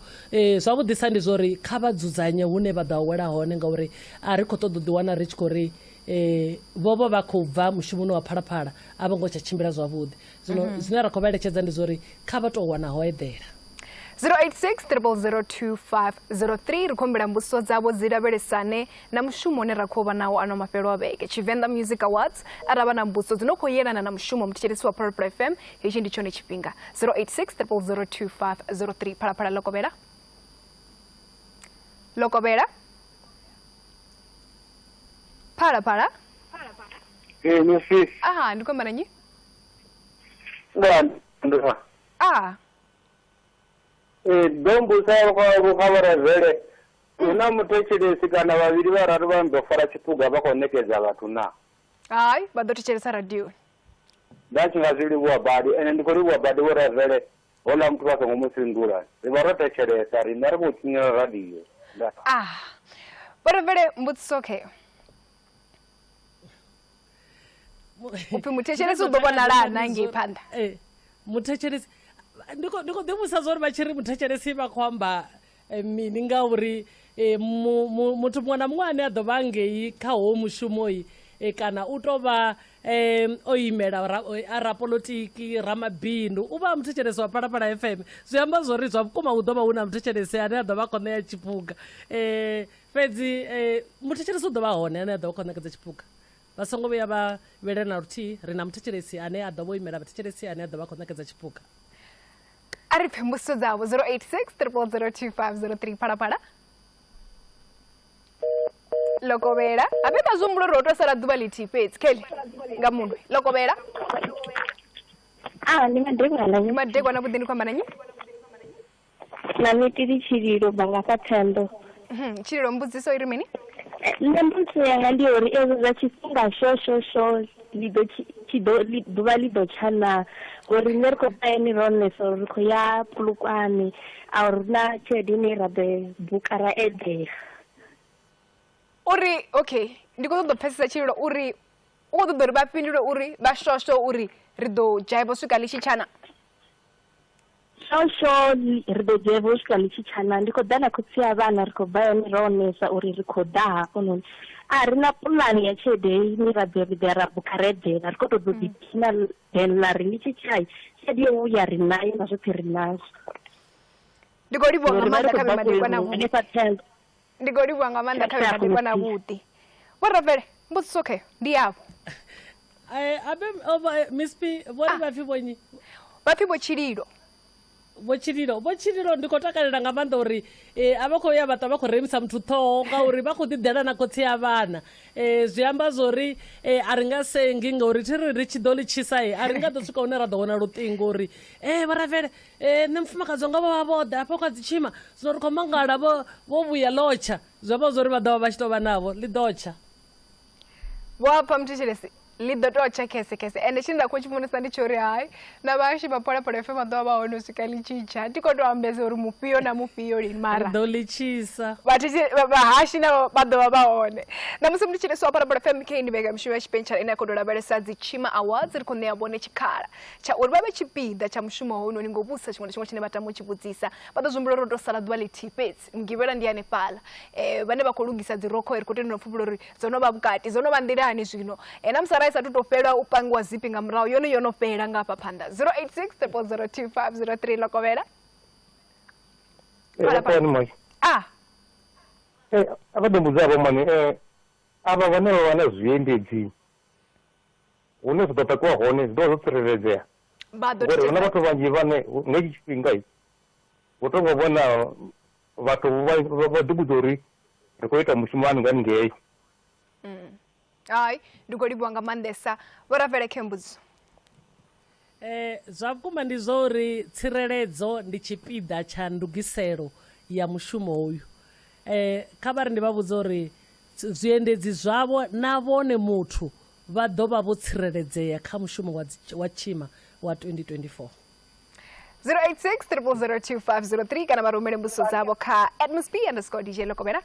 Zwavhuḓisa ndi zwori kha vha dzudzanye hune vha ḓo awela hone ngauri a ri khou ṱoḓa u ḓiwana ri tshi khou ri vho vha khou bva mushumoni wa Phalaphala a vho ngo tsha tshimbila zwavhuḓi. Zwino zwine ra khou vha eletshedza ndi zwori kha vha tou wana ho eḓela. 086 ri khombela mbuso dzavho dzi lavhelesane na mushumo une ra khou vha nawo ano mafhelo a vhege Tshivenḓa Music Awards arava na mbuso dzino khou yelana na mushumo muthetshelesi wa Phalaphala FM hetshi ndi tshone tshifhinga. 086 Phalaphala Lokobela Phalaphala Mrs. aha ndi kwamba nanyi Ndwa. dombusa kwa Ravele una mutechelesi kana vaviri vararu vanodofara chipuga vakonekedza vatu na hayi vadoticheresa radio ndachingazviliwa badi ene ndikoriwa badi woravele ona mtu vasongomusindura rivarotecheresa rina rikuchinyira radio Ravele mbutsoke upi mutechelesi udovonala nange panda mutechelesi ndiko demusazori vachiri mutechelesi vakwamba mini ngauri muthu muṅwe na muṅwe ane a ḓo vha ngei kha howo mushumoyi kana u tou vha o imela rapolotiki ramabindu u vha muthetshelesi wa Phalaphala FM zwi amba zwori zwa vhukuma hu ḓo vha hu na muthetshelesi ane a ḓo vha a khou ṋea tshipuga fhedzi muthetshelesi u ḓo vha hone ane a ḓo vha khou ṋekedza tshipuga vha songo vhuya vha vhele na luthihi ri na muthetshelesi ane a ḓo vha o imela vhathetshelesi ane a ḓo vha a khou ṋekedza tshipuga a ri phe mbudziso dzavho 086 0002503 Phalaphala Lokovela abe mazumbulo roto sala duba liti fetsi kele nga munwe Lokovela ni madego na budini kwamba nanyi na mitiri chiriro banga patendo chiriro mbudziso iri mini ndembudziso yanga ndi uri ezo zwa chifunga shosho duba lido chana uri neriko paeni roneso riko ya pulukwane aurina chedini rabe bukara ede uri okay ndiko ṱoḓa pfesesa tshililo uri u ṱoḓa uri vha fhindule uri vha shosho uri ri ḓo dzhaiva swika ḽi tshi tshana shosho ri ḓo dzhaiva u swika ḽi tshi tshana ndi khou ḓa na khotsi ya vhana ri khou bva yone ro onesa uri ri khou ḓa hafhanoni a ri na pulani ya tshelede ni ra ḓo ra bukharedela ri khou tou ḓiphina then ḽa ri ḽi tshi tshai tshelede yo vhuya ri nayo na zwoṱhe ri nazwo ndi khou livhuwa nga maanḓa kha vhemadekwa na vhuḓi ndi khou livhuwa nga maanḓa kha vhemadekwa na vhuḓi Vho Ravele mbudziso khayo ndi yavho abe Miss P vhone vha pfi vhonyi vha pfi vho Tshililo ndi khou takalela nga maanḓa uri a vha khou ya vhaṱa vha khou remisa muthu ṱhoho ngauri vha khou ḓiḓela na khotsi ya vhana zwi amba zwori a ri nga sengi ngauri thi ri tshi ḓo ḽi tshisa a ri nga ḓo swika hune ra ḓo wana luṱingo uri Vho Ravele nṋe mufumakadzi wanga vha vha vhoḓa hafha kha dzi tshima zwino ri khou mangala vho vhuya ḽotsha zwi amba zwori vha ḓo vha vha tshi tou vha navho ḽi ḓo tsha vho apha muthetshelesi ḽi ḓo tou tsha khese ende tshine nda khou tshi funesa ndi tsho uri hayi na vhashi vha Phalaphala FM vha ḓo vha hone u swika ḽi tshi tsha ndi khou tou ambesa uri mufhio na mufhio lini mara ḓo ḽi tshisa vhahashi navho vha ḓo vha vha hone namusi muthetsheleso wa Phalaphala FM kha ndi mbekanyamushumo ya tshipentshela ine ya khou tou lavhelesa dzi TSHIMA Awards ri khou ṋea vhone tshikhala tsha uri vha vhe tshipiḓa tsha mushumo hounoni ngo vhudzisa tshiṅwe na tshiṅwe tshine vha tama u tshi vhudzisa vha ḓo zhumbula uri ro tou sala ḓuvha ḽithihi fhedzi mugivhela ndi hanefhaḽa vhane vha khou lugisa dzi rokho ri khou tendela pfufula uri dzo no vha vhukati dzo no vha nḓilani zwino namusi arali sathu tou fhelwa u pangiwa zipi nga murahu yone yo no fhela nga hafha phanḓa 086 0002503 Lokovela akatombudzavo mani ava vane va na zviendedzi hune zwi ḓo takiwa hone zwi ḓo zwo tsireledzea ngori huna vhathu vanzhi vane ngei tshifhinga hu tonga vhona vhathu vha ḓivhudza uri ri khou ita mushumo hani nga ngei hayi ndi khou livhuwa nga maanḓesa Vho Ravele kha mbudziso zwa vhukuma ndi zwo uri tsireledzo ndi tshipiḓa tsha ndugiselo ya mushumo hoyu kha vha ri ndi vha vhudza uri zwiendedzi zwavho na vhone muthu vha ḓo vha vho tsireledzea kha mushumo wa TSHIMA wa 2024 086 0002503 kana varumele mbudziso dzavho kha @msp_DJ Lokovela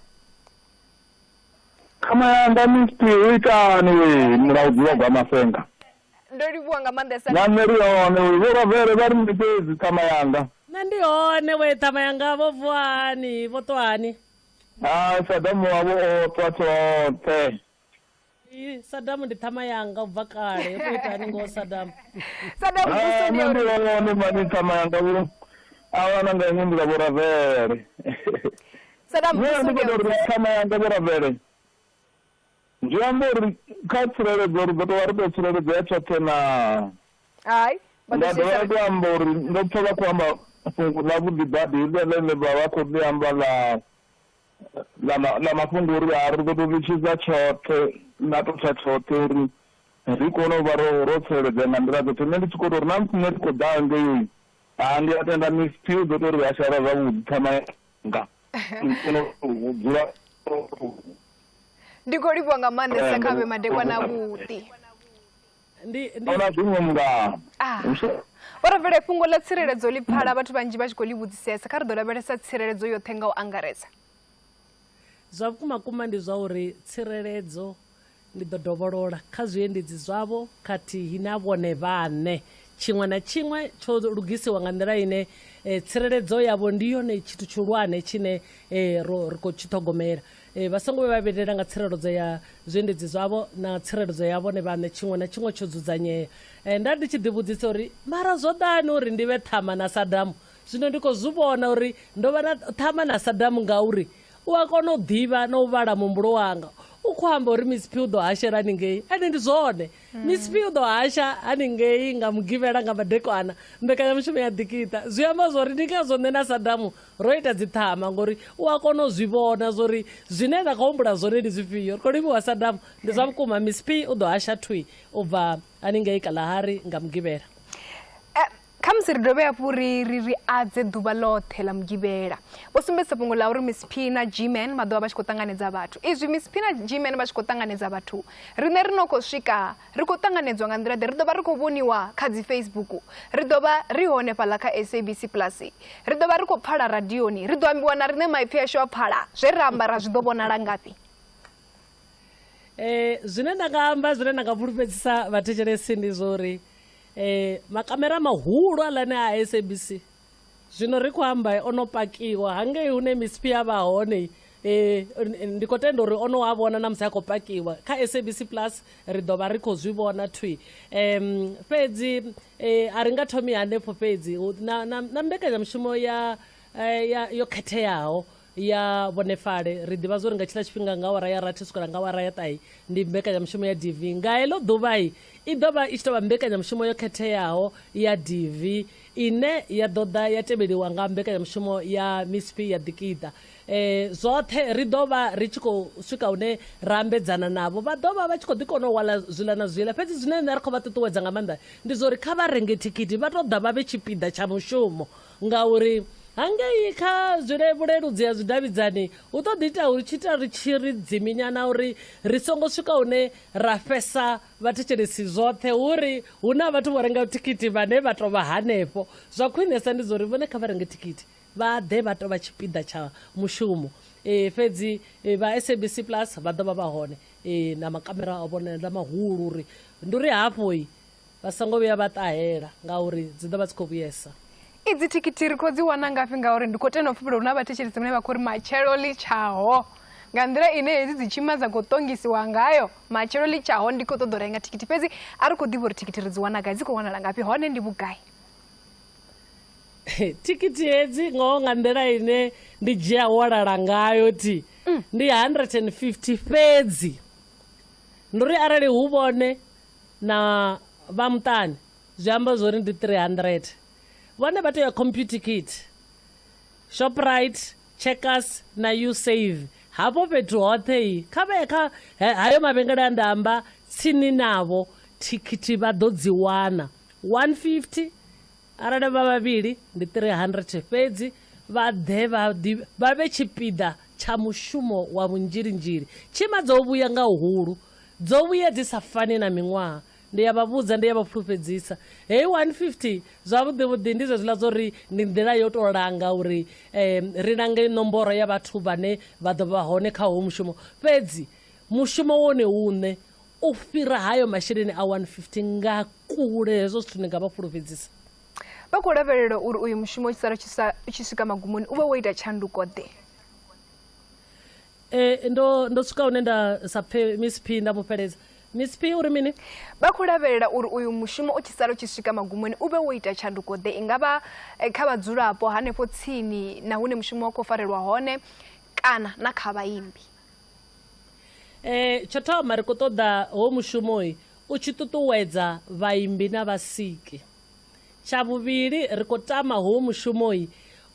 kama anda msp uitani we mlaudziwa gwa masenga ndo livhuwa nga maanḓesa na nṋe ri hone Vho Ravele vha ri mutedzi tama yanga na ndi hone we tama yanga vho vuani vho ṱwani Sadamu wavho o ṱwa tshoṱhe Sadamu ndi tama yanga u bva kale vho itani ngo Sadamu ndi hone mani tama yanga vho awana nga nyimbo za Vho Ravele Sadamu ndi ndo tama yanga Vho Ravele zwi amba uri kha tsireledzo ri ḓo tou vha ri tou tsireledzea tshoṱhe na hayi nda dovha ndi amba uri ndo pfha vha khou amba fhungo ḽa vhuḓi badi ḽine vha khou ḽi amba ḽa mafhungo uri a ri ḓo tou ḽitshidza tshoṱhe na tou tsha tshoṱhe uri ri kone u vha ro tsireledzea nga nḓila dzoṱhe nṋe ndi tshi khou tou uri na musi nṋe ri khou ḓa ngei ndi atenda Miss P ḓo tori vha shara zwavhuḓi thama nga dzula ndi khou livhuwa nga maanḓesa kha vhe madekwana vhuḓi ona zwiṅwe mga vho Ravele fhungo ḽa tsireledzo ḽi pfhala vhathu vhanzhi vha tshi khou ḽi vhudzisesa kha ri ḓo lavhelesa tsireledzo yoṱhe nga u angaredza. Zwa vhukumakuma ndi zwa uri tsireledzo ndi ḓo dovholola kha zwiendedzi zwavho khathihi na vhone vhaṋe tshiṅwe na tshiṅwe tsho lugisiwa nga nḓila ine tsireledzo yavho ndi yone tshithu tshihulwane tshine ri khou tshi ṱhogomela. Vha songo vha vhelela nga tsireledzo ya zwiendedzi zwavho na tsireledzo ya vhone vhaṋe tshiṅwe na tshiṅwe tsho dzudzanyea. Nda ndi tshi ḓivhudzisa uri mara zwo ḓani uri ndi vhe ṱhama na Sadamu, zwino ndi khou zwi vhona uri ndo vha na ṱhama na Sadamu ngauri u a kona u ḓivha na u vhala muhumbulo wanga. U khou amba uri Miss P u ḓo hashela haningei ende ndi zwone. Miss P u ḓo hasha haningei nga mugivhela nga madekwana mbekanyamushumo ya ḓikita. Zwi amba zwori ndi ngazwo nṋe na Sadamu ro ita dziṱhama ngori u a kona u zwi vhona zwori zwine nda khou humbula zwone ndi zwifhio. Ri khou livhuwa Sadamu, ndi zwa vhukuma. Miss P u ḓo hasha thwi u bva haningei Kalahari nga mugivhela. Kha musi ri dovhe hafhu ri adze ḓuvha ḽoṱhe ḽa mugivhela vho sumbedzisa fhungo ḽa uri Miss P na G-Man vha ḓovha vha tshi khou ṱanganedza vhathu. Izwi Miss P na G-Man vha tshi khou ṱanganedza vhathu, riṋe ri no khou swika ri khou ṱanganedzwa nga nḓila ḓe, ri ḓo vha ri khou vhoniwa kha dzi Facebook, ri ḓo vha ri hone fhaḽa kha SABC Plus, ri ḓo vha ri khou pfhala radioni, ri ḓo ambiwa na riṋe maipfi ashu a pfhala, zwe ri ambara zwi ḓo vhonala ngafhi? Zwine nda nga amba, zwine nda nga fhulufhedzisa vhathetshelesi ndi zwori makamera mahulu alane a SABC zwino ri khou amba ono pakiwa hangei hune Miss P a vha hone. Ndi khou tenda uri ono a vhona na musi a khou pakiwa kha SABC Plus, ri ḓo vha ri khou zwi vhona thwi. Fhedzi a ri nga thomi hanefho fhedzi na mbekanyamushumo yo khetheaho ya vhonefale. Ri ḓivha zwori nga tshila tshifhinga nga awara ya rathi swikela nga awara ya ṱahi ndi mbekanyamushumo ya DV. Nga heḽo ḓuvha i ḓo vha i tshi tou vha mbekanyamushumo yo khetheaho ya DV ine ya ḓo ḓa ya tevheliwa nga mbekanyamushumo ya Miss P ya ḓikita. Zwoṱhe ri ḓo vha ri tshi khou swika hune ra ambedzana navho, vha ḓo vha vha tshi khou ḓi kona u wala zwiḽa na zwiḽa. Fhedzi zwine nṋe ri khou vha ṱuṱuwedza nga maanḓa ndi zwa uri kha vha renge thikhithi vha tou ḓa vha vhe tshipiḓa tsha mushumo ngauri hangei kha vhuleludzi ha zwidavhidzani hu ḓo ḓi ita uri ri tshi ri dziminyana uri ri songo swika hune ra fesa vhathetshelesi zwoṱhe uri hu na vhathu vho renga thikhithi vhane vha tou vha hanefho. Zwa khwinesa ndi zori vhone kha vha renge thikhithi vha ḓe vha tou vha tshipiḓa tsha mushumo. Fhedzi vha SABC Plus vha ḓo vha vha hone na makamera a vhonala mahulu uri ndi uri hafho vha songo vhuya vha ṱahela ngauri dzi ḓo vha dzi khou vhuyesa. Idzi thikhithi ri khou dzi wana ngafhi ngauri ndi khou tenda u pfhela hu na vhathetshelesi vhane vha khou ri matshelo ḽi tshaho nga nḓila ine hedzi dzi tshima dza khou ṱongisiwa ngayo, matshelo ḽi tshaho ndi khou ṱoḓa u renga thikhithi. Fhedzi a ri khou ḓivha uri thikhithi ri dzi wana gai, dzi khou wanala ngafhi, hone ndi vhugai? Thikhithi hedzi ngoho nga nḓila ine ndi dzhia walala ngayo ndi 150 fhedzi. Ndi uri arali hu vhone na vha muṱani zwi amba zwori ndi 300. Vhone vha tea computer kit, Shoprite, Checkers na Usave. Hafho fhethu hoṱhe kha vhe kha hayo mavhengele a nda amba tsini navho thikhithi vha ḓo dzi wana 150. Arali vha vhavhili ndi 300 fhedzi. Vha ḓe vha vhe tshipiḓa tsha mushumo wa vhunzhilinzhili. Tshima dzo vhuya nga uhulu, dzo vhuya dzi sa fani na miṅwaha. Ndi ya vha vhudza, ndi ya vha pfulufhedzisa. Hei 150 zwavhuḓi ndi zwezwiḽa zwo ri ndi nḓila yo tou langa uri ri nange nomboro ya vhathu vhane vha ḓo vha hone kha hoyo mushumo. Fhedzi mushumo wone uṋe u fhira hayo masheleni a 150 nga kule. Hezwo zwithu ndi nga vha pfulufhedzisa. Vha khou lavhelela uri uyu mushumo u tshi swika magumoni u vha wo ita tshanduko ḓe? Ndo swika hune nda sa pfhe Miss P nda mufheledza. Miss P uri mini? Vha khou lavhelela uri uyu mushumo u tshi sala u tshi swika magumoni u vhe wo ita tshanduko ḓe, i nga vha kha vhadzulapo hanefho tsini na hune mushumo wa khou farelwa hone kana na kha vhaimbi. Tsho thoma ri khou ṱoḓa hoyo mushumo u tshi ṱuṱuwedza vhaimbi na vhasiki. Tsha vhuvhili ri khou tama hoyo mushumo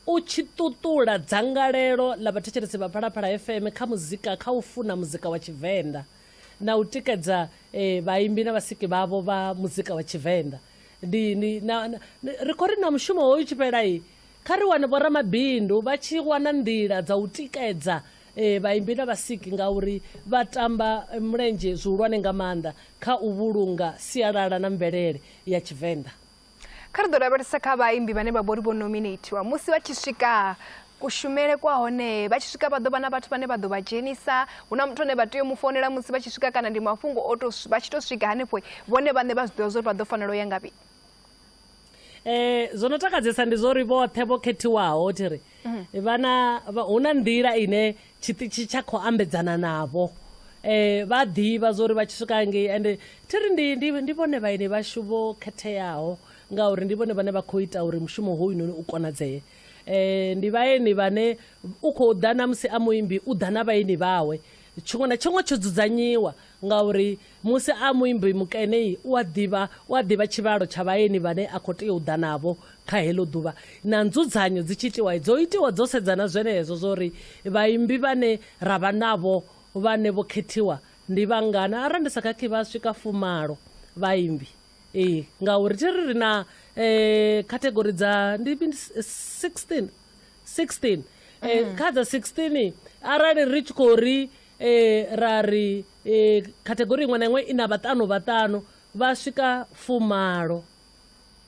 u tshi ṱuṱula dzangalelo ḽa vhathetshelesi vha Phalaphala FM kha muzika, kha u funa muzika wa Tshivenḓa na u tikedza vhaimbi na vhasiki vhavho vha muzika wa Tshivenḓa. ri khou ri na mushumo hoyu tshifhelai kha ri wane vhoramabindu vha tshi wana nḓila dza u tikedza vhaimbi na vhasiki ngauri vha tamba mulenzhe zwihulwane nga maanḓa kha u vhulunga sialala na mvelele ya Tshivenḓa. Kha ri ḓo lavhelesa kha vhaimbi vhane vha vhori vho nominatiwa musi vha tshi swika kushumele kwa hone vha tshi swika vha ḓo vha na vhathu vhane vha ḓo vha dzhenisa hu na muthu ane vha tea u mu founela musi vha tshi swika kana ndi mafhungo vha tshi to swika hanefho vhone vhaṋe vha zwi ḓivha zwo ri vha ḓo fanela u ya ngavhi? Zwo no takadzesa ndi zwo ri vhoṱhe vho khethiwaho thiri vhana hu na nḓila ine tshiṱitshi tsha khou ambedzana navho vha ḓivha zwo ri vha tshi swika ngei ende thiri ndi vhone vhaini vhashu vho khetheaho ngauri ndi vhone vhane vha khou ita uri mushumo hoyunoni u konadzee. Ndi vhaeni vhane u khou ḓa na musi a muimbi u ḓa na vhaeni vhawe tshiṅwe na tshiṅwe tsho dzudzanyiwa ngauri musi a muimbi mukenei u a ḓivha tshivhalo tsha vhaeni vhane a khou tea u ḓa navho kha heḽo ḓuvha na nzudzanyo dzi tshi itiwa dzo itiwa dzo sedzana zwenezwo zwo ri vhaimbi vhane ra vha navho vhane vho khethiwa ndi vhangana arali ndi sa khakhi vha swika 10 vhaimbi ngauri thiri ri na category dza ndi 16 kha dza 16 arali ri tshi khou ri ra ri category iṅwe na iṅwe ina vhaṱanu vha swika 10.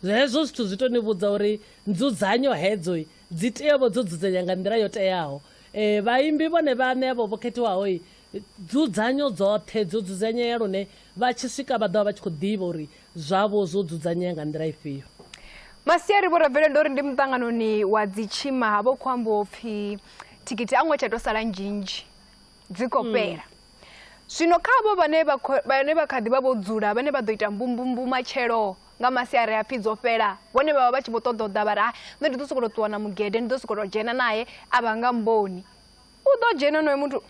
Hezwo zwithu zwi to ni vhudza uri nzudzanyo hedzo dzi teavho dzo dzudzanya nga nḓila yo teaho. Vhaimbi vhone vhane vho khethiwaho dzudzanyo dzoṱhe dzo dzudzanyea lune vha tshi swika vha ḓovha vha tshi khou ḓivha uri zwavho zwo dzudzanyea nga nḓila ifhio. Masiari vho Ravele ndo ri ndi muṱanganoni wa dzi tshima havho khou amba upfhi thikiti a ṅwe tsha to sala nzhinzhi dzi khou fhela. Zwino khavho vhane vha kha ḓi vha vho dzula vhane vha ḓo ita mbumbumbu matshelo nga masiari a pfi dzo fhela vhone vha vha vha tshi vho ṱoḓa u ḓa vha ri nṋe ndi ḓo sokou ṱuwa na mugede ndi ḓo sokou dzhena naye a vha nga mboni u ḓo dzhena noyo muthu.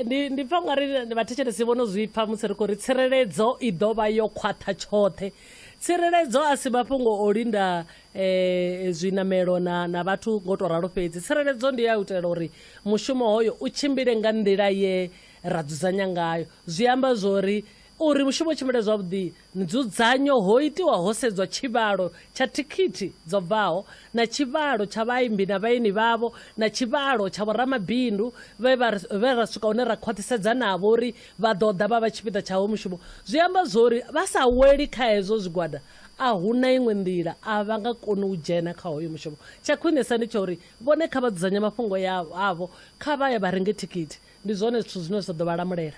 Ndi pfa ungari vhathetshelesi vhono zwi pfa musi ri khou ri tsireledzo i ḓo vha yo khwaṱha tshoṱhe. Tsireledzo a si mafhungo o linda zwinamelo na vhathu ngo to ralo fhedzi. Tsireledzo ndi ya u itela uri mushumo hoyo u tshimbile nga nḓila ye ra dzudzanya ngayo zwi amba zwori uri mushumo u tshimbile zwavhuḓi nzudzanyo ho itiwa ho sedzwa tshivhalo tsha thikhithi dzo bvaho na tshivhalo tsha vhaimbi na vhaeni vhavho na tshivhalo tsha vhoramabindu vhe ra swika hune ra khwaṱhisedza navho uri vha ḓo ḓa vha vha tshipiḓa tshawo mushumo. Zwi amba zwori vha sa weli kha hezwo zwigwada a huna iṅwe nḓila a vha nga koni u dzhena kha hoyo mushumo. Tsha khwinesa ndi tsha uri vhone kha vha dzudzanya mafhungo avho kha vha ye vha renge thikhithi ndi zwone zwithu zwine zwa ḓo vha lamulela.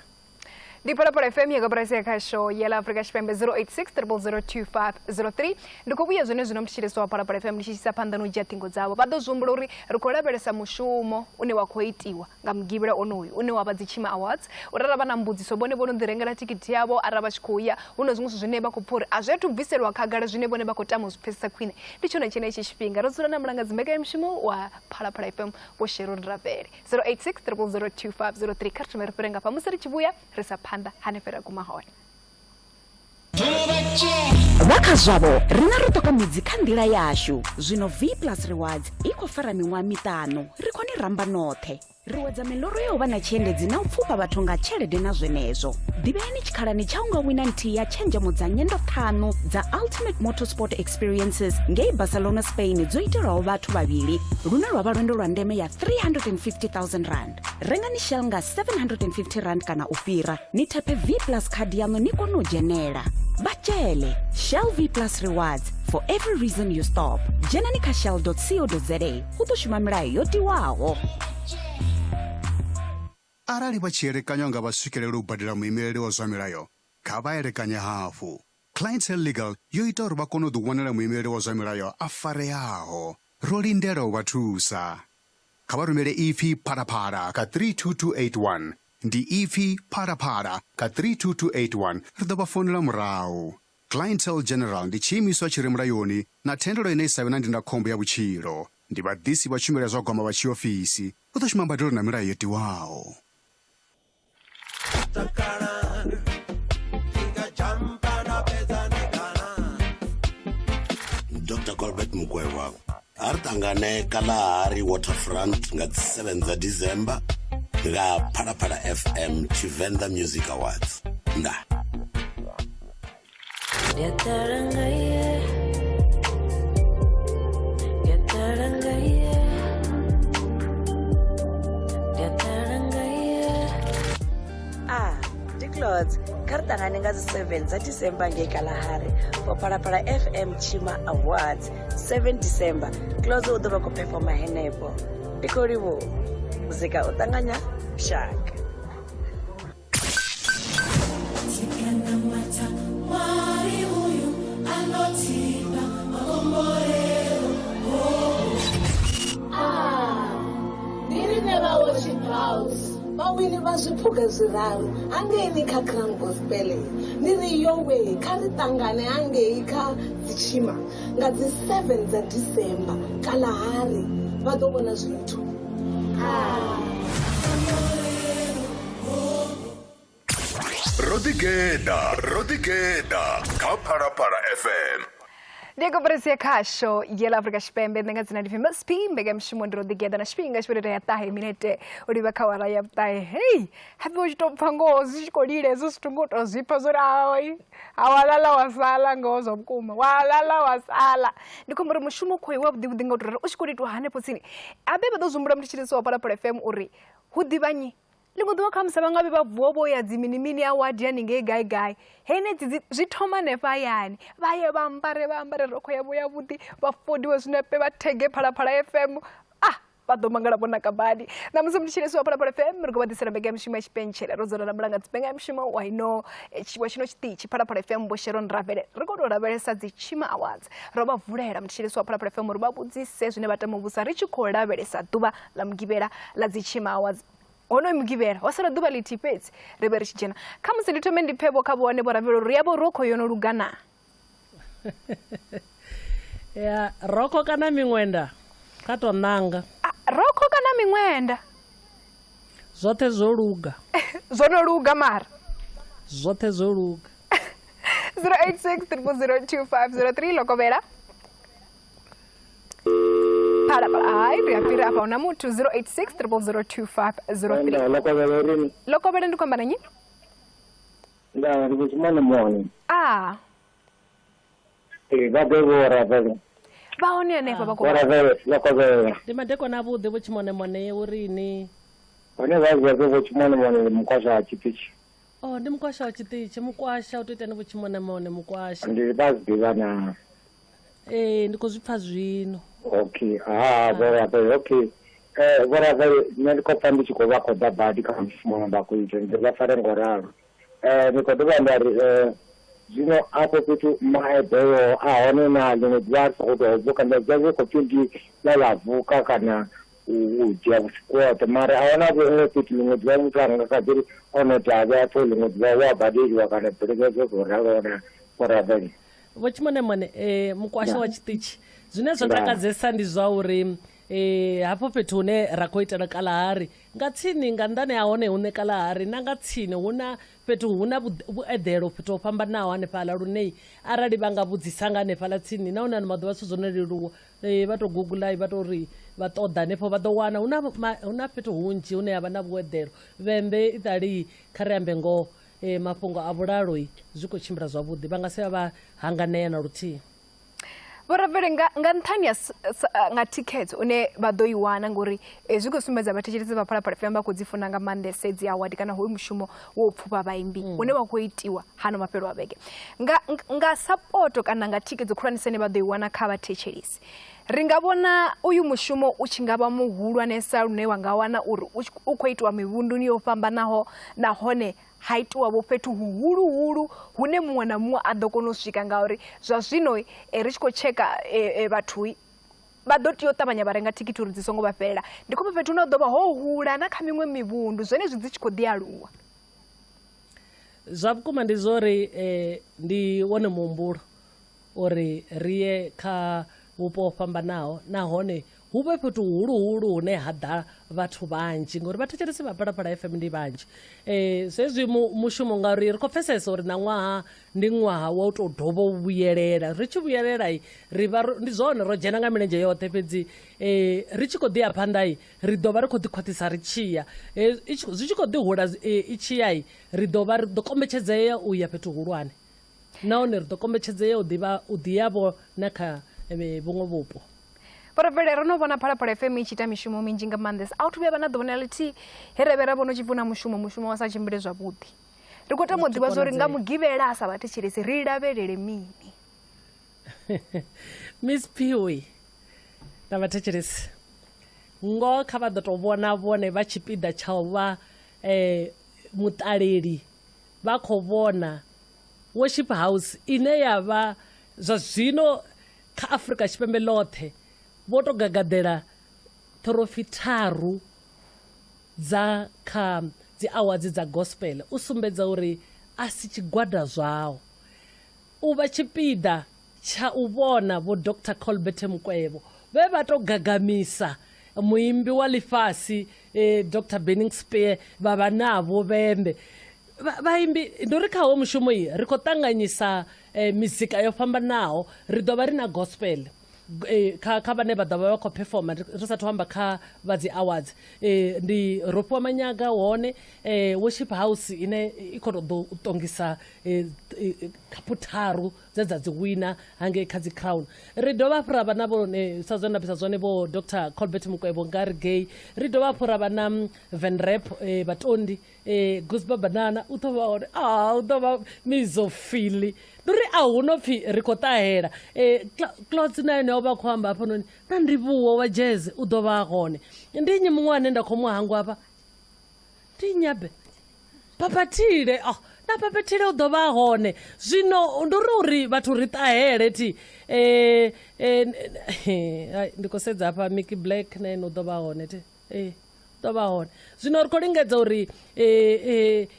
Ndi Phalaphala FM ya kabarasi ya khasho ya Afrika Tshipembe 086002503 ndi khou vhuya zwone zwino mthetshelesi wa Phalaphala FM ndi tshi isa phanḓa no dzhia ṱhingo dzavho vha ḓo zwi humbula uri ri khou lavhelesa mushumo une wa khou itiwa nga mugivhela onoyu une wa vha dzi Tshima Awards uri ra vha na mbudziso vhone vho no ḓi rengela thikhithi yavho ara vha tshi khou ya hu na zwiṅwe zwine vha khou pfha uri a zwi athu bviselwa khagala zwine vhone vha khou tama u zwi pfhesesa khwine ndi tshone tshenetshi tshifhinga ro dzula na mulangadzi mbekanyamushumo wa Phalaphala FM vho Sharon Ravele 086002503 kha ri fhire nga musi ri tshi vhuya ri sa phanḓa hanefera kumahone vhakha zwavho rina ro toka midzi kha nḓila yashu zwino V+ Rewards i khou fara miṅwaha 5 ri khou ni ramba noṱhe ri wedza miḽoro ya u vha na tshiendedzi na u pfufha vhathu nga tshelede na zwenezwo ḓivheni tshikhalani tsha u nga wina nthihi ya tshenzhemo dza nyendo 5 dza Ultimate Motorsport Experiences ngei Barcelona, Spain dzo itelwaho vhathu vhavhili lune lwa vha lwendo lwa ndeme ya 350,000 rand. Rengani Shell nga 750 rand kana u fhira ni thepe V+ khadi yaṋu ni kone u dzhenela. Batshele Shell V+ Rewards, for every reason you stop. Dzhenani kha shell.co.za u ḓo shuma milayo yo tiwaho. Arali vha tshi elekanywa nga vha swikelela u badela muimeleli wa zwa milayo kha vha elekanye hafu. Clientele Legal yo ita uri vha kone u ḓiwanela muimeleli wa zwa milayo a fareaho. Ro lindela u vha thusa. Kha vha rumele ipfi pharapara ka 32281 ndi ipfi pharapara ka 32281 ri ḓo vha founela murahu. Clientele General ndi tshiimiswa tshi re mulayoni na thendelo ine i sa vhe na ndindakhombo ya vhutshilo. Ndi vhaḓisi vha tshumelo zwa gwama vha tshiofisi u ḓo shuma mbadelo na milayo yo tiwaho. Dr. Colbert Mugweva ari tangane kalahari waterfront nga 7 December nga Phalaphala FM Tshivenḓa Music Awards. Nda Clothes kartangane nga 7 za December ngekalahari for Parapara FM TSHIMA Awards 7 December close u ḓovha khou performa henefho ndikoliwo muzika u ṱanganya shaka Bawini va swiphuga swiralo angeni kha Crown Gospel niri yowe kha ritangane angei kha TSHIMA nga 7 za December kalahari va ḓo vhona zwithu Rodigeda kha Parapara FM. Diego Brasia Kasho, Yela Africa Spembe, the National Famous Spin, Begam Shimon Rodigeda, and Spinga Spirit at Tahi Minute, Uriba Kawara of Tai. Hey, have you stopped Pangos, Codides, to go to Zipazorawi? Awala was Ala goes of Kuma, Wala was Ala. The Kumar Mushumo Koi of the Dingo to Ushkodi to Hanepusini. Abeba those Umbram Chis or Parapara FM Uri, who divani. Limudo comes among a vobo ya Ziminimini award jenning a guy. Hene Zitoma nefayan. Vaya Bambare Bambare Rokoya Woody, but for doers never take a Parapara FM. Ah, but the Mangarabona Kabadi. Namusum Chile so Parapara FM, go to the Begam Shimash Bench, Rosana Brangat Begam Shimo, why no, she was not teach Parapara FM vho Sharon Ravele, Rodigeda vho TSHIMA Awards. Roba Vurera, Chile so Parapara FM, Robabuzi says never Musa Rich Corda, Satuba, Lamgibera, La TSHIMA Awards. Ono mgibera wasala duba litipets reberichena kama silitomendi pebo kabo wane bora vero riabo roko yono rugana ya roko kana mingwenda kato nanga roko kana mingwenda zote zoluga zono ruga mar zote zoluga 086002503 lokobera para ai reapira hapa una mtu 086002503 lokobera ndiko mbana nyi nda ndikuchimana moni vadevora vale vaone ne baba ko vale lokobera ndimadeko na vhuḓe vho chimone mone urini one vazwa vho chimone mone mukwasha chitichi ndi mukwasha chitichi mukwasha utoita ne vho chimone mone mukwasha ndi vazivana ndikozvipfa zvino okay vora okay vora ndikopa ndichikova koda badi kama mfumo bakuita ndivafare ngoraro nikodova ndari zvino apo kuti maebheyo ahone na limwe dzaso kutovuka ndajaze kopindi lalavuka kana ujya kusikota mara aona vimwe kuti limwe dza mutanga kadiri onoti ave ato limwe dza wabadiriwa kana perekezo zoralona koraveli vho chimone mone mukwasha wa chitichi zwine zwo ndakadzesa ndi zwa uri hapo fhethu hune ra khou itela kalahari nga tsini nga ndane hahone hune kalahari na nga tsini huna fhethu huna vhuedelo fhethu ho fhambanaho hanefhaḽa lune arali vha nga vhudzisa nga hanefhaḽa tsini nahone ano maḓuvha zwithu zwo no leluwa vha to google vha to ri vha ṱoḓa hanefho vha ḓo wana huna fhethu hunzhi hune havha na vhuedelo vhembe iṱali kha ri ambe ngoho mafhungo a vhulalo zwi khou tshimbila zwavhuḓi vha nga si vha hanganea na luthihi Ravele nga nthani nga tickets une vha ḓo i wana ngori zwi khou sumbedza vhathetshelesi vha Parapara FM vha khou dzi funa nga maanḓesa dzi award kana hoyu mushumo wo pfhufha vhaimbi une wa khou itiwa hano mafhelo a vhege nga support kana nga tickets khulwanisene vha ḓo i wana kha vhathetshelesi ri nga vhona uyu mushumo u tshi nga vha muhulwanesa lune wa nga wana uri u khou itiwa mivhunduni yo fhambanaho nahone ha itiwa vho fhethu huhulu hune muṅwe na muṅwe a ḓo kona u swika ngauri zwa zwino ri tshi khou tsheka vhathu vha ḓo tea u ṱavhanya vha renga thikhithi uri dzi songo vha fhelela ndi khou fhethu hune ḓo vha ho hula na kha miṅwe mivhundu zwone zwi dzi tshi khou ḓi aluwa zwa vhukuma ndi zwori ndi wone muhumbulo uri ri ye kha vhupo ho fhambanaho nahone hu vhe fhethu huhulu hune ha ḓa vhathu vhanzhi ngori vhathetshelesi vha Parapara FM ndi vhanzhi zwezwi mushumo ngauri ri khou pfesesa uri na ṅwaha ndi ṅwaha wa u tou dovha u vhuyelela ri tshi vhuyelela ri vha ndi zwone ro dzhena nga milenzhe yoṱhe fhedzi ri tshi khou ḓi ya phanḓa ri ḓo vha ri khou ḓi khwaṱhisa ri tshiya zwi tshi khou ḓi hula i tshiya ri ḓo kombetshedzea u ya fhethu hulwane nahone ri ḓo kombetshedzea u ḓiyavho na kha vhuṅwe vhupo. Porofele ro no vhona Phalaphala FM i tshi ita mishumo minzhi nga maanḓesa. A hu thu vhuya vha na ḓuvha na ḽithihi he ra vhe ra vhona u tshi vuna mushumo wa sa tshimbile zwavhuḓi. Ri khou tama u ḓivha zwa uri nga mugivhela a sa vhathetshelesi ri lavhelele mini? Miss Piwi na vhathetshelesi ngoho kha vha ḓo tou vhona vhone vha tshipiḓa tsha u vha muṱaleli vha khou vhona worship house ine ya vha zwa zwino kha Afrika Tshipembe ḽoṱhe vho to gagadela trophy tharu dza kha dzi awards dza gospel u sumbedza uri a si tshigwada zwawo u vha tshipiḓa tsha u vhona vho Dr. Colbert Mukwevho vhe vha to gagamisa muimbi wa ḽifhasi Dr. Benning Spear vha vha navho vhembe vaimbi ndo ri khawo mushumo iyi ri khou ṱanganyisa mizika yo fhambanaho ri ḓo vha ri na gospel kha vhane vha ḓo vha vha khou performa ri sathu amba kha vha dzi awards ndi Ropiwa Manyaga hone worship house ine i khou tou ṱongisa khaphu tharu dza dzi wina hangei kha dzi crown ri dovha hafhu ra vha na sa zwe ndapisa zwone vho Dr. Colbert Mukwevho nga ri gay ri dovha hafhu ra vha na Van Rap vhatondi Gusba Banana u ḓo vha hone u ḓo vha mizofili nduri a hu no pfhi ri khou ṱahela clothes na ene o vha khou amba hafhanoni na ndivhuwo wa jazz u ḓo vha hone ndi nnyi muṅwe ane nda khou mu hangwa hafha ndi nyabe papatile na papatile u ḓo vha hone zwino ndi uri vhathu ri ṱahele ti ndi khou sedza hafha Mickey Black na ene u ḓo vha hone ti ḓo vha hone zwino ri khou lingedza uri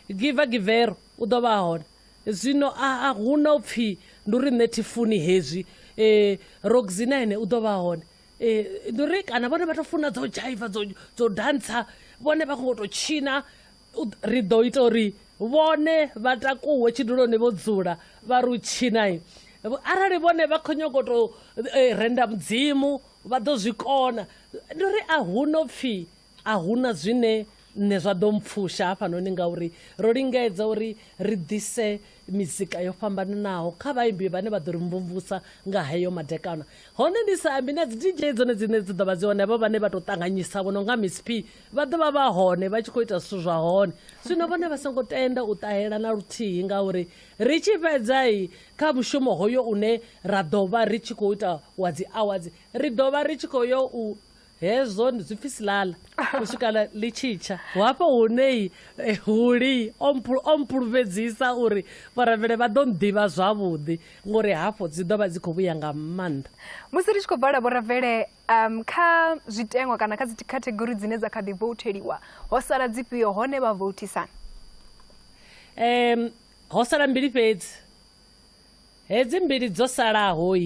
Givero u ḓo vha hone zwino a hu na u pfhi ndi uri nṋe thi funi hezwi Roxina ene u ḓo vha hone ndi uri kana vhone vha tou funa dzo jaiva dzo dansa vhone vha khou tou tshina ri ḓo ita uri vhone vha takuwe tshiduloni vho dzula vha ri u tshina arali vhone vha khou nyago tou renda mudzimu vha ḓo zwi kona ndi uri a hu no pfhi a hu na zwine nne zwa ḓo mpfusha hafhanoni ngauri ro lingedza uri ri ḓise mizika yo fhambananaho kha vhaimbi vhane vha ḓo ri mvumvusa nga heyo madekana hone ndi sa ambi na dzi DJ dzone dzine dzi ḓo vha dzi hone havho vhane vha tou ṱanganyisa vho no nga Miss P vha ḓo vha vha hone vha tshi khou ita zwithu zwa hone zwino vhone vha songo tenda u ṱahela na luthihi ngauri ri tshi fhedza kha mushumo hoyo une ra ḓo vha ri tshi khou ita wa dzi awards ri ḓo vha ri tshi khou yo u hezwo ndi zwi pfhi silala u swikala ḽi tshitsha hafho hune huli o mpuluvhedzisa uri Vharavhele vha ḓo nḓivha zwavhuḓi ngori hafho dzi ḓo vha dzi khou vhuya nga maanḓa musi ri tshi khou vala Vharavhele kha zwitenwa kana kha dzi category dzine dza kha ḓi voteliwa ho sala dzifhio hone vha votisana ho sala mbili fhedzi hedzi mbili dzo salaho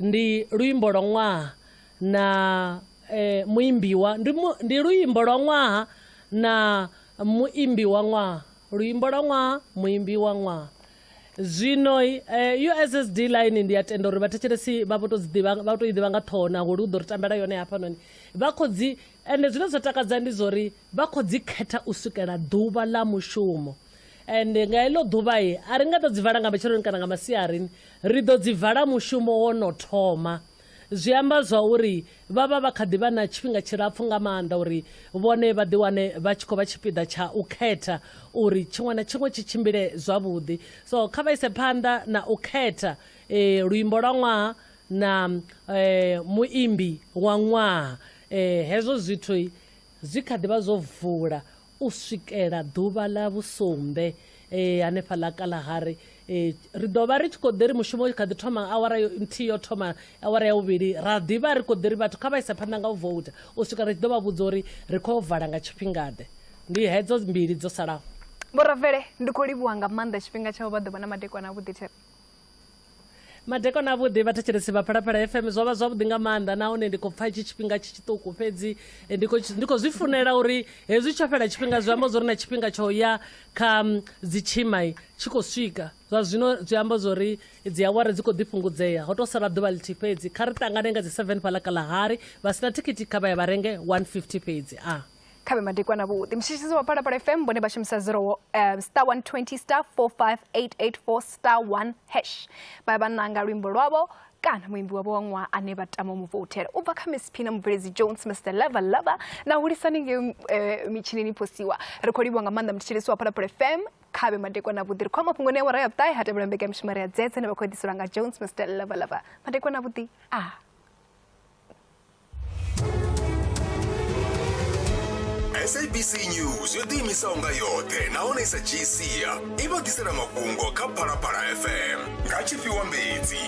ndi luimbo lwa ṅwaha na muimbiwa ndi luimbo lwa ṅwaha na muimbi wa ṅwaha luimbo lwa ṅwaha muimbi wa ṅwaha zwino USSD line ndi ya tenda uri vhathetshelesi vha vho to i ḓivha nga ṱhoho naholi u ḓo ri tambela yone hafhanoni vha khou dzi ende zwine zwa takadza ndi zwa uri vha khou dzi khetha u swikela ḓuvha ḽa mushumo ende nga heḽo ḓuvha a ri nga ḓo dzi vala nga matsheloni kana nga masiarini ri ḓo dzi vala mushumo wo no thoma zwi amba zwa uri vha vha vha kha ḓi vha na tshifhinga tshilapfhu nga maanḓa uri vhone vha ḓiwane vha tshi khou vha tshipiḓa tsha u khetha uri tshiṅwe na tshiṅwe tshi tshimbile zwavhuḓi so kha vha ise phanḓa na u khetha luimbo lwa ṅwaha na muimbi wa ṅwaha hezwo zwithu zwi kha ḓi vha zwo vula u swikela ḓuvha ḽa vhusumbe hanefha ḽa Kalahari ri ḓo vha ri tshi khou ḓi ri mushumo kha ḓi thoma awara nthihi yo thoma awara ya vhuvhili ra ḓivha ri khou ḓi ri vhathu kha vha isa phanḓa nga u vouta u swika ri tshi ḓo vha vhudza uri ri khou vala nga tshifhingaḓe ndi hedzo mbili dzo salaho Vharavhele ndi khou livhuwa nga maanḓa tshifhinga tshavho vha ḓo vha na madekwana avhuḓi there madekwana avhuḓi vhathetshelesi vha Phalaphala FM zwo vha zwavhuḓi nga maanḓa nahone ndi khou pfha itshi tshifhinga tshi tshiṱuku fhedzi ndi khou zwi funela uri hezwi tsho fhela tshifhinga zwi amba zwo ri na tshifhinga tsho ya kha dzi tshima tshi khou swika zwa zwino zwi amba zwo ri dzi awara dzi khou ḓifhungudzea ho tou sala ḓuvha ḽithihi fhedzi kha ri ṱangane nga dzi 7 fhaḽa Kalahari vha sina thikhithi kha vha ya vha renge 150 fhedzi khabe madekwana vhuḓi mshishisi wa Phalaphala FM bone ba shumisa star 120 star 45884 star 1 hash ba nanga luimbo lwavho kana muimbi wavho wa ṅwaha ane vha tama muvouthela u bva kha Miss P na mubveledzi Jones Mr Lavhelesa na hulisani nge michinini posiwa ri khou livhuwa nga maanḓa mthetshelesi wa Phalaphala FM khabe madekwana vhuḓi ri khou mafhungo ne wara ya vhuṱahe ha tevhela mbekanyamushumo ya dzedze ne vha khou ḓiselwa nga Jones Mr Lavhelesa madekwana vhuḓi SABC News yo ḓiimisaho nga yoṱhe nahone sa dzhiisia i vha ḓisela mafhungo kha Phalaphala FM nga tshifhiwa mbedzi.